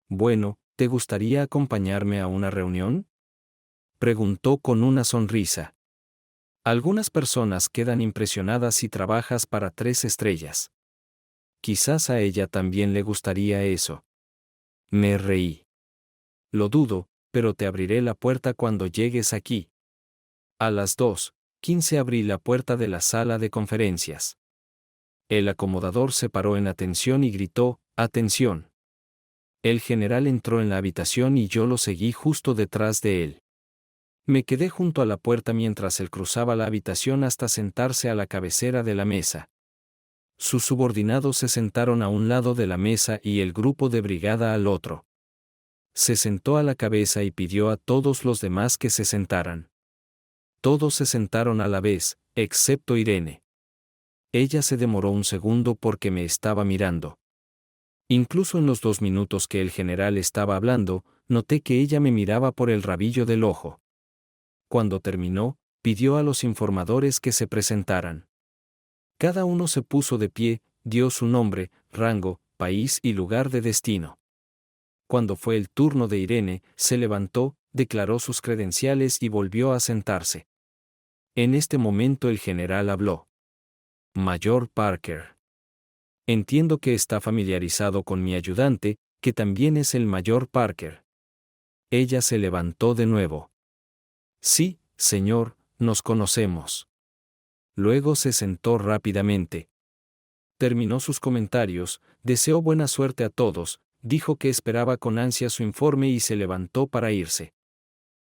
Bueno, ¿te gustaría acompañarme a una reunión? Preguntó con una sonrisa. Algunas personas quedan impresionadas si trabajas para 3 estrellas. Quizás a ella también le gustaría eso. Me reí. Lo dudo, pero te abriré la puerta cuando llegues aquí. A las 2:15 abrí la puerta de la sala de conferencias. El acomodador se paró en atención y gritó, «¡Atención!». El general entró en la habitación y yo lo seguí justo detrás de él. Me quedé junto a la puerta mientras él cruzaba la habitación hasta sentarse a la cabecera de la mesa. Sus subordinados se sentaron a un lado de la mesa y el grupo de brigada al otro. Se sentó a la cabeza y pidió a todos los demás que se sentaran. Todos se sentaron a la vez, excepto Irene. Ella se demoró un segundo porque me estaba mirando. Incluso en los 2 minutos que el general estaba hablando, noté que ella me miraba por el rabillo del ojo. Cuando terminó, pidió a los informadores que se presentaran. Cada uno se puso de pie, dio su nombre, rango, país y lugar de destino. Cuando fue el turno de Irene, se levantó, declaró sus credenciales y volvió a sentarse. En este momento el general habló. Mayor Parker. Entiendo que está familiarizado con mi ayudante, que también es el Mayor Parker. Ella se levantó de nuevo. Sí, señor, nos conocemos. Luego se sentó rápidamente. Terminó sus comentarios, deseó buena suerte a todos, dijo que esperaba con ansia su informe y se levantó para irse.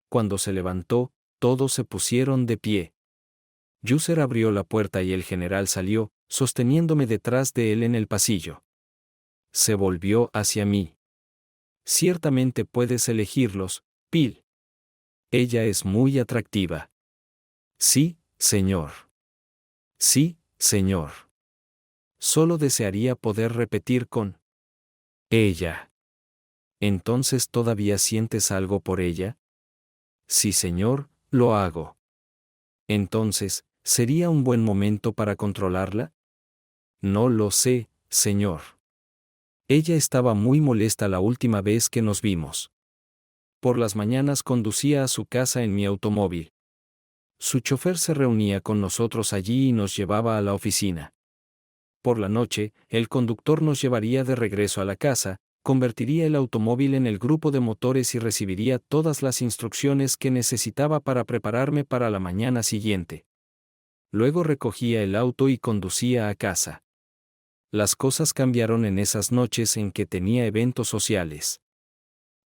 Cuando se levantó, todos se pusieron de pie. User abrió la puerta y el general salió, sosteniéndome detrás de él en el pasillo. Se volvió hacia mí. Ciertamente puedes elegirlos, Bill. Ella es muy atractiva. Sí, señor. Sí, señor. Solo desearía poder repetir con Ella. ¿Entonces todavía sientes algo por ella? Sí, señor, lo hago. Entonces, ¿sería un buen momento para controlarla? No lo sé, señor. Ella estaba muy molesta la última vez que nos vimos. Por las mañanas conducía a su casa en mi automóvil. Su chofer se reunía con nosotros allí y nos llevaba a la oficina. Por la noche, el conductor nos llevaría de regreso a la casa, convertiría el automóvil en el grupo de motores y recibiría todas las instrucciones que necesitaba para prepararme para la mañana siguiente. Luego recogía el auto y conducía a casa. Las cosas cambiaron en esas noches en que tenía eventos sociales.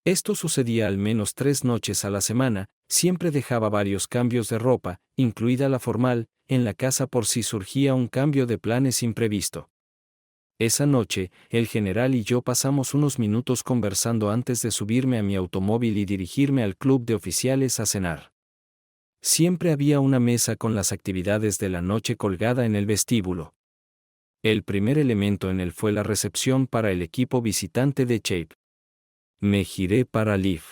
Esto sucedía al menos 3 noches a la semana, siempre dejaba varios cambios de ropa, incluida la formal, en la casa por si surgía un cambio de planes imprevisto. Esa noche, el general y yo pasamos unos minutos conversando antes de subirme a mi automóvil y dirigirme al club de oficiales a cenar. Siempre había una mesa con las actividades de la noche colgada en el vestíbulo. El primer elemento en él fue la recepción para el equipo visitante de Chape. Me giré para Liv.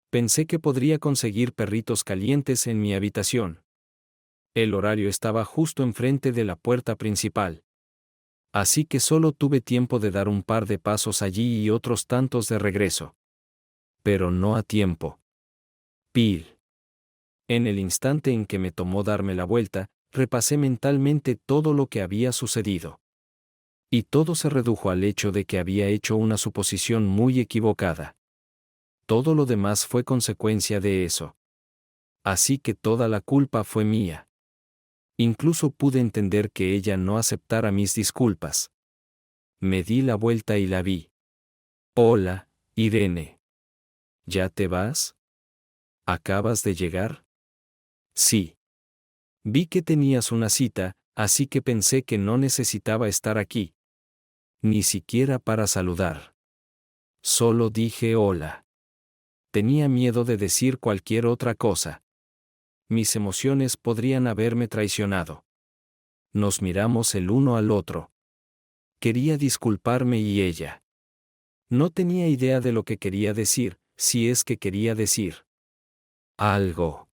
Pensé que podría conseguir perritos calientes en mi habitación. El horario estaba justo enfrente de la puerta principal. Así que solo tuve tiempo de dar un par de pasos allí y otros tantos de regreso. Pero no a tiempo. Pil. En el instante en que me tomó darme la vuelta, repasé mentalmente todo lo que había sucedido. Y todo se redujo al hecho de que había hecho una suposición muy equivocada. Todo lo demás fue consecuencia de eso. Así que toda la culpa fue mía. Incluso pude entender que ella no aceptara mis disculpas. Me di la vuelta y la vi. Hola, Irene. ¿Ya te vas? ¿Acabas de llegar? Sí. Vi que tenías una cita, así que pensé que no necesitaba estar aquí. Ni siquiera para saludar. Solo dije hola. Tenía miedo de decir cualquier otra cosa. Mis emociones podrían haberme traicionado. Nos miramos el uno al otro. Quería disculparme y ella. No tenía idea de lo que quería decir, si es que quería decir algo.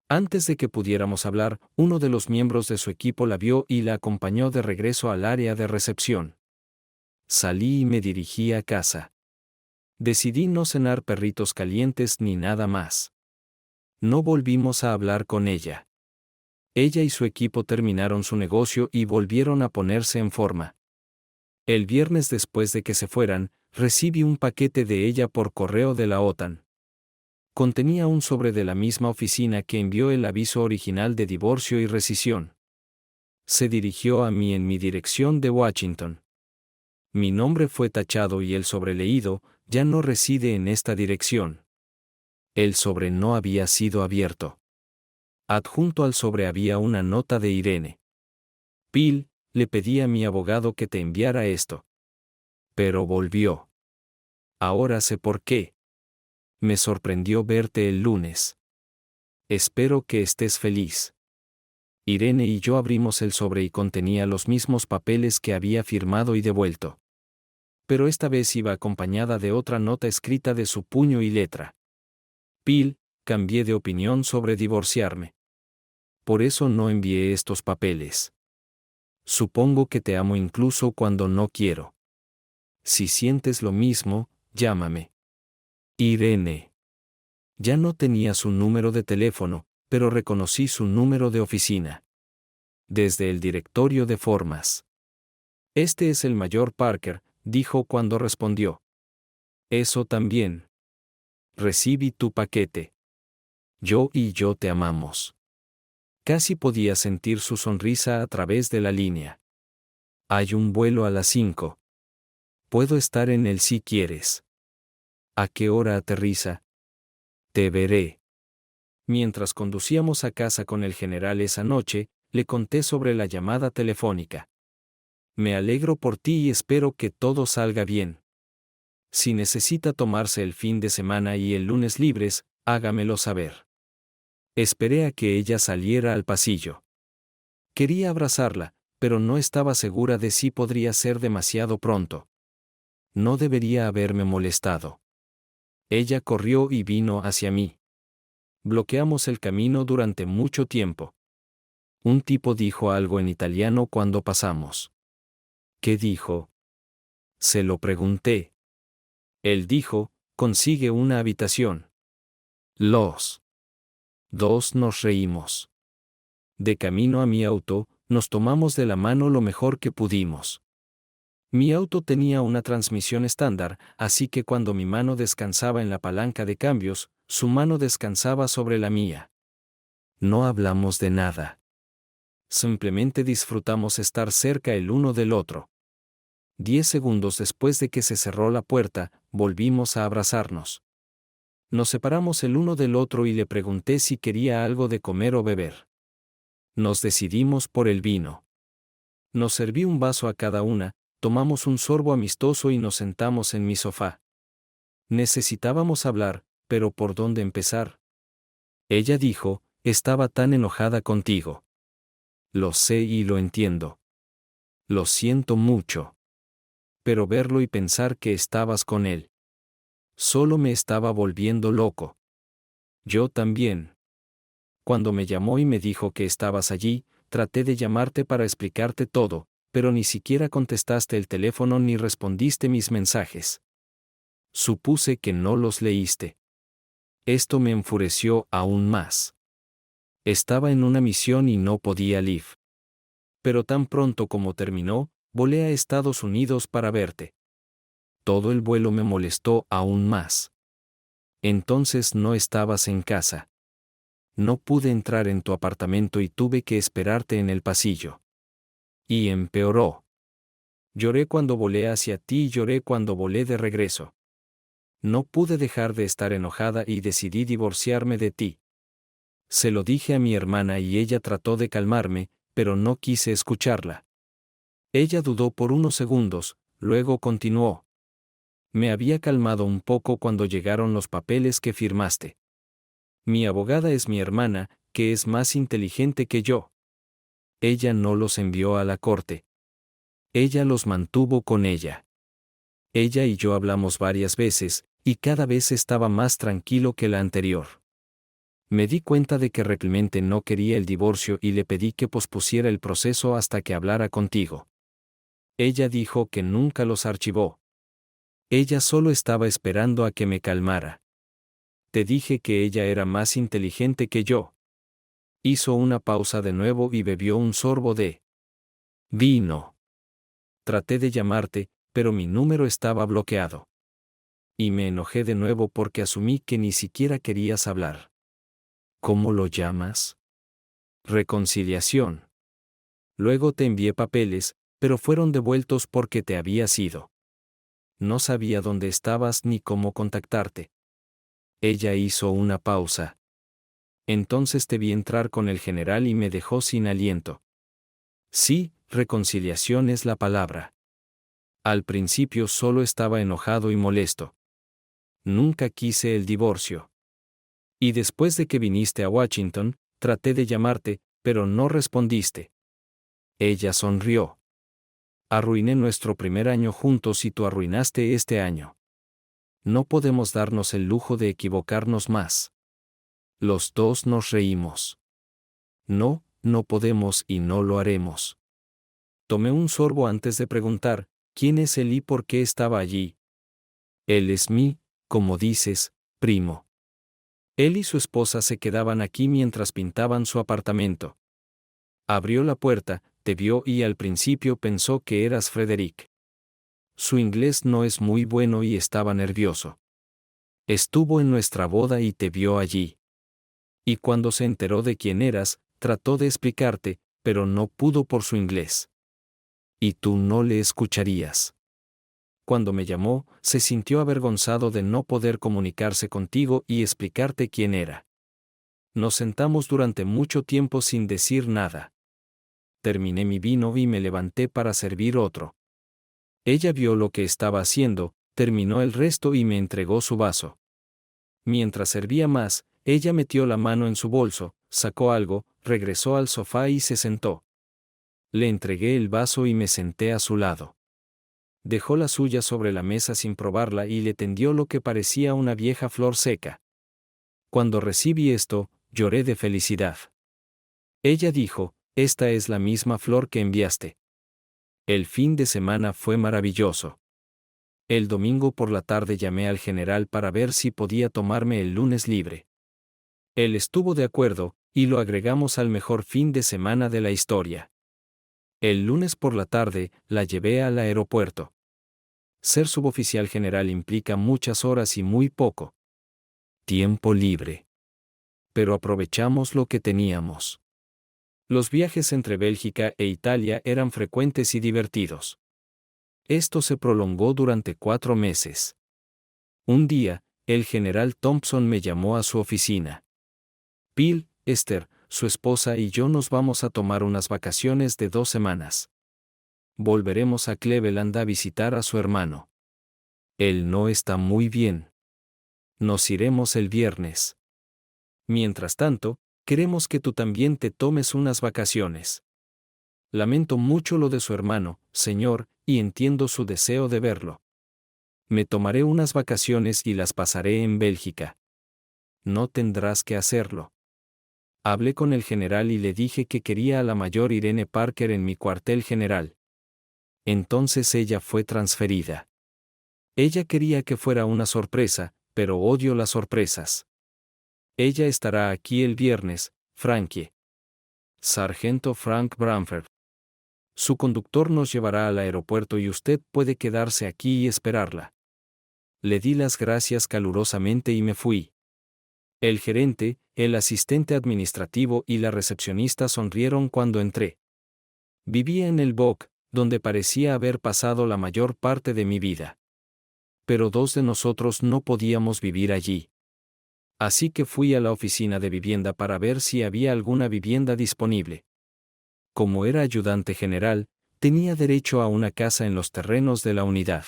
Antes de que pudiéramos hablar, uno de los miembros de su equipo la vio y la acompañó de regreso al área de recepción. Salí y me dirigí a casa. Decidí no cenar perritos calientes ni nada más. No volvimos a hablar con ella. Ella y su equipo terminaron su negocio y volvieron a ponerse en forma. El viernes después de que se fueran, recibí un paquete de ella por correo de la OTAN. Contenía un sobre de la misma oficina que envió el aviso original de divorcio y rescisión. Se dirigió a mí en mi dirección de Washington. Mi nombre fue tachado y el sobreleído, ya no reside en esta dirección. El sobre no había sido abierto. Adjunto al sobre había una nota de Irene. Pil, le pedí a mi abogado que te enviara esto. Pero volvió. Ahora sé por qué. Me sorprendió verte el lunes. Espero que estés feliz. Irene y yo abrimos el sobre y contenía los mismos papeles que había firmado y devuelto. Pero esta vez iba acompañada de otra nota escrita de su puño y letra. Pil, cambié de opinión sobre divorciarme. Por eso no envié estos papeles. Supongo que te amo incluso cuando no quiero. Si sientes lo mismo, llámame. Irene. Ya no tenía su número de teléfono, pero reconocí su número de oficina. Desde el directorio de formas. Este es el mayor Parker, dijo cuando respondió. Eso también. Recibí tu paquete. Yo y yo te amamos. Casi podía sentir su sonrisa a través de la línea. Hay un vuelo a las 5. Puedo estar en él si quieres. ¿A qué hora aterriza? Te veré. Mientras conducíamos a casa con el general esa noche, le conté sobre la llamada telefónica. Me alegro por ti y espero que todo salga bien. Si necesita tomarse el fin de semana y el lunes libres, hágamelo saber. Esperé a que ella saliera al pasillo. Quería abrazarla, pero no estaba segura de si podría ser demasiado pronto. No debería haberme molestado. Ella corrió y vino hacia mí. Bloqueamos el camino durante mucho tiempo. Un tipo dijo algo en italiano cuando pasamos. ¿Qué dijo? Se lo pregunté. Él dijo, consigue una habitación. Los dos nos reímos. De camino a mi auto, nos tomamos de la mano lo mejor que pudimos. Mi auto tenía una transmisión estándar, así que cuando mi mano descansaba en la palanca de cambios, su mano descansaba sobre la mía. No hablamos de nada. Simplemente disfrutamos estar cerca el uno del otro. 10 segundos después de que se cerró la puerta, volvimos a abrazarnos. Nos separamos el uno del otro y le pregunté si quería algo de comer o beber. Nos decidimos por el vino. Nos serví un vaso a cada una, tomamos un sorbo amistoso y nos sentamos en mi sofá. Necesitábamos hablar, pero ¿por dónde empezar? Ella dijo, estaba tan enojada contigo. Lo sé y lo entiendo. Lo siento mucho. Pero verlo y pensar que estabas con él. Solo me estaba volviendo loco. Yo también. Cuando me llamó y me dijo que estabas allí, traté de llamarte para explicarte todo, pero ni siquiera contestaste el teléfono ni respondiste mis mensajes. Supuse que no los leíste. Esto me enfureció aún más. Estaba en una misión y no podía ir. Pero tan pronto como terminó, volé a Estados Unidos para verte. Todo el vuelo me molestó aún más. Entonces no estabas en casa. No pude entrar en tu apartamento y tuve que esperarte en el pasillo. Y empeoró. Lloré cuando volé hacia ti y lloré cuando volé de regreso. No pude dejar de estar enojada y decidí divorciarme de ti. Se lo dije a mi hermana y ella trató de calmarme, pero no quise escucharla. Ella dudó por unos segundos, luego continuó. Me había calmado un poco cuando llegaron los papeles que firmaste. Mi abogada es mi hermana, que es más inteligente que yo. Ella no los envió a la corte. Ella los mantuvo con ella. Ella y yo hablamos varias veces, y cada vez estaba más tranquilo que la anterior. Me di cuenta de que realmente no quería el divorcio y le pedí que pospusiera el proceso hasta que hablara contigo. Ella dijo que nunca los archivó. Ella solo estaba esperando a que me calmara. Te dije que ella era más inteligente que yo. Hizo una pausa de nuevo y bebió un sorbo de vino. Traté de llamarte, pero mi número estaba bloqueado. Y me enojé de nuevo porque asumí que ni siquiera querías hablar. ¿Cómo lo llamas? Reconciliación. Luego te envié papeles, pero fueron devueltos porque te habías ido. No sabía dónde estabas ni cómo contactarte. Ella hizo una pausa. Entonces te vi entrar con el general y me dejó sin aliento. Sí, reconciliación es la palabra. Al principio solo estaba enojado y molesto. Nunca quise el divorcio. Y después de que viniste a Washington, traté de llamarte, pero no respondiste. Ella sonrió. Arruiné nuestro primer año juntos y tú arruinaste este año. No podemos darnos el lujo de equivocarnos más. Los dos nos reímos. No, no podemos y no lo haremos. Tomé un sorbo antes de preguntar, ¿quién es él y por qué estaba allí? Él es mi, como dices, primo. Él y su esposa se quedaban aquí mientras pintaban su apartamento. Abrió la puerta, te vio y al principio pensó que eras Frederick. Su inglés no es muy bueno y estaba nervioso. Estuvo en nuestra boda y te vio allí. Y cuando se enteró de quién eras, trató de explicarte, pero no pudo por su inglés. Y tú no le escucharías. Cuando me llamó, se sintió avergonzado de no poder comunicarse contigo y explicarte quién era. Nos sentamos durante mucho tiempo sin decir nada. Terminé mi vino y me levanté para servir otro. Ella vio lo que estaba haciendo, terminó el resto y me entregó su vaso. Mientras servía más, ella metió la mano en su bolso, sacó algo, regresó al sofá y se sentó. Le entregué el vaso y me senté a su lado. Dejó la suya sobre la mesa sin probarla y le tendió lo que parecía una vieja flor seca. Cuando recibí esto, lloré de felicidad. Ella dijo, «Esta es la misma flor que enviaste». El fin de semana fue maravilloso. El domingo por la tarde llamé al general para ver si podía tomarme el lunes libre. Él estuvo de acuerdo, y lo agregamos al mejor fin de semana de la historia. El lunes por la tarde, la llevé al aeropuerto. Ser suboficial general implica muchas horas y muy poco tiempo libre. Pero aprovechamos lo que teníamos. Los viajes entre Bélgica e Italia eran frecuentes y divertidos. Esto se prolongó durante 4 meses. Un día, el general Thompson me llamó a su oficina. Bill, Esther, su esposa y yo nos vamos a tomar unas vacaciones de 2 semanas. Volveremos a Cleveland a visitar a su hermano. Él no está muy bien. Nos iremos el viernes. Mientras tanto, queremos que tú también te tomes unas vacaciones. Lamento mucho lo de su hermano, señor, y entiendo su deseo de verlo. Me tomaré unas vacaciones y las pasaré en Bélgica. No tendrás que hacerlo. Hablé con el general y le dije que quería a la mayor Irene Parker en mi cuartel general. Entonces ella fue transferida. Ella quería que fuera una sorpresa, pero odio las sorpresas. Ella estará aquí el viernes, Frankie. Sargento Frank Bramford. Su conductor nos llevará al aeropuerto y usted puede quedarse aquí y esperarla. Le di las gracias calurosamente y me fui. El gerente, el asistente administrativo y la recepcionista sonrieron cuando entré. Vivía en el BOC, donde parecía haber pasado la mayor parte de mi vida. Pero 2 de nosotros no podíamos vivir allí. Así que fui a la oficina de vivienda para ver si había alguna vivienda disponible. Como era ayudante general, tenía derecho a una casa en los terrenos de la unidad.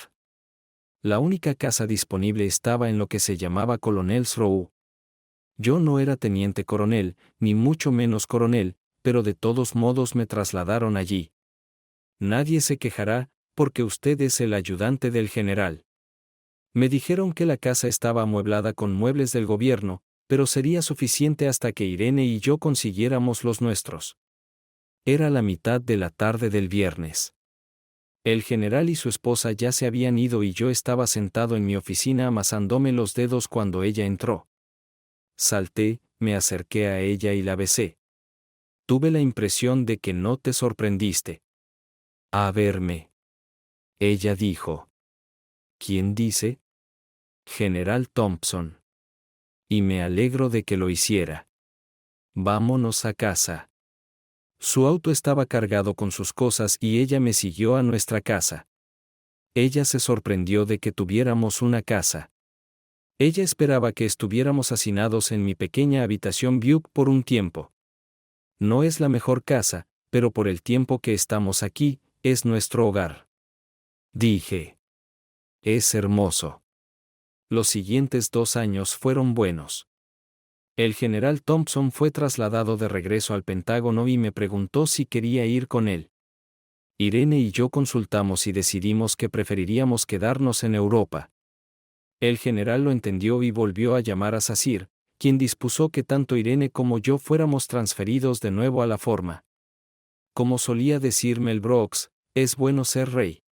La única casa disponible estaba en lo que se llamaba Colonel's Row. Yo no era teniente coronel, ni mucho menos coronel, pero de todos modos me trasladaron allí. Nadie se quejará, porque usted es el ayudante del general. Me dijeron que la casa estaba amueblada con muebles del gobierno, pero sería suficiente hasta que Irene y yo consiguiéramos los nuestros. Era la mitad de la tarde del viernes. El general y su esposa ya se habían ido y yo estaba sentado en mi oficina amasándome los dedos cuando ella entró. Salté, me acerqué a ella y la besé. Tuve la impresión de que no te sorprendiste. A verme. Ella dijo. ¿Quién dice? General Thompson. Y me alegro de que lo hiciera. Vámonos a casa. Su auto estaba cargado con sus cosas y ella me siguió a nuestra casa. Ella se sorprendió de que tuviéramos una casa. Ella esperaba que estuviéramos hacinados en mi pequeña habitación Buick por un tiempo. No es la mejor casa, pero por el tiempo que estamos aquí, es nuestro hogar. Dije. Es hermoso. Los siguientes 2 años fueron buenos. El general Thompson fue trasladado de regreso al Pentágono y me preguntó si quería ir con él. Irene y yo consultamos y decidimos que preferiríamos quedarnos en Europa. El general lo entendió y volvió a llamar a Sasir, quien dispuso que tanto Irene como yo fuéramos transferidos de nuevo a la forma. Como solía decir Mel Brooks, es bueno ser rey.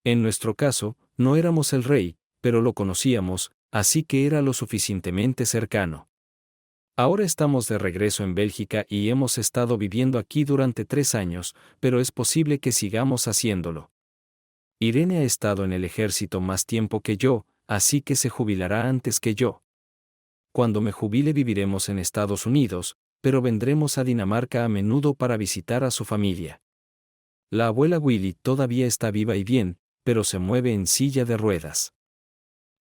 En nuestro caso, no éramos el rey, pero lo conocíamos, así que era lo suficientemente cercano. Ahora estamos de regreso en Bélgica y hemos estado viviendo aquí durante 3 años, pero es posible que sigamos haciéndolo. Irene ha estado en el ejército más tiempo que yo, así que se jubilará antes que yo. Cuando me jubile viviremos en Estados Unidos, pero vendremos a Dinamarca a menudo para visitar a su familia. La abuela Willy todavía está viva y bien, pero se mueve en silla de ruedas.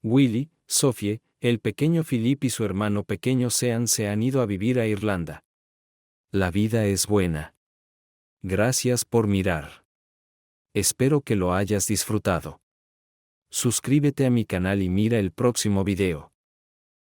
Willy, Sophie, el pequeño Philip y su hermano pequeño Sean se han ido a vivir a Irlanda. La vida es buena. Gracias por mirar. Espero que lo hayas disfrutado. Suscríbete a mi canal y mira el próximo video.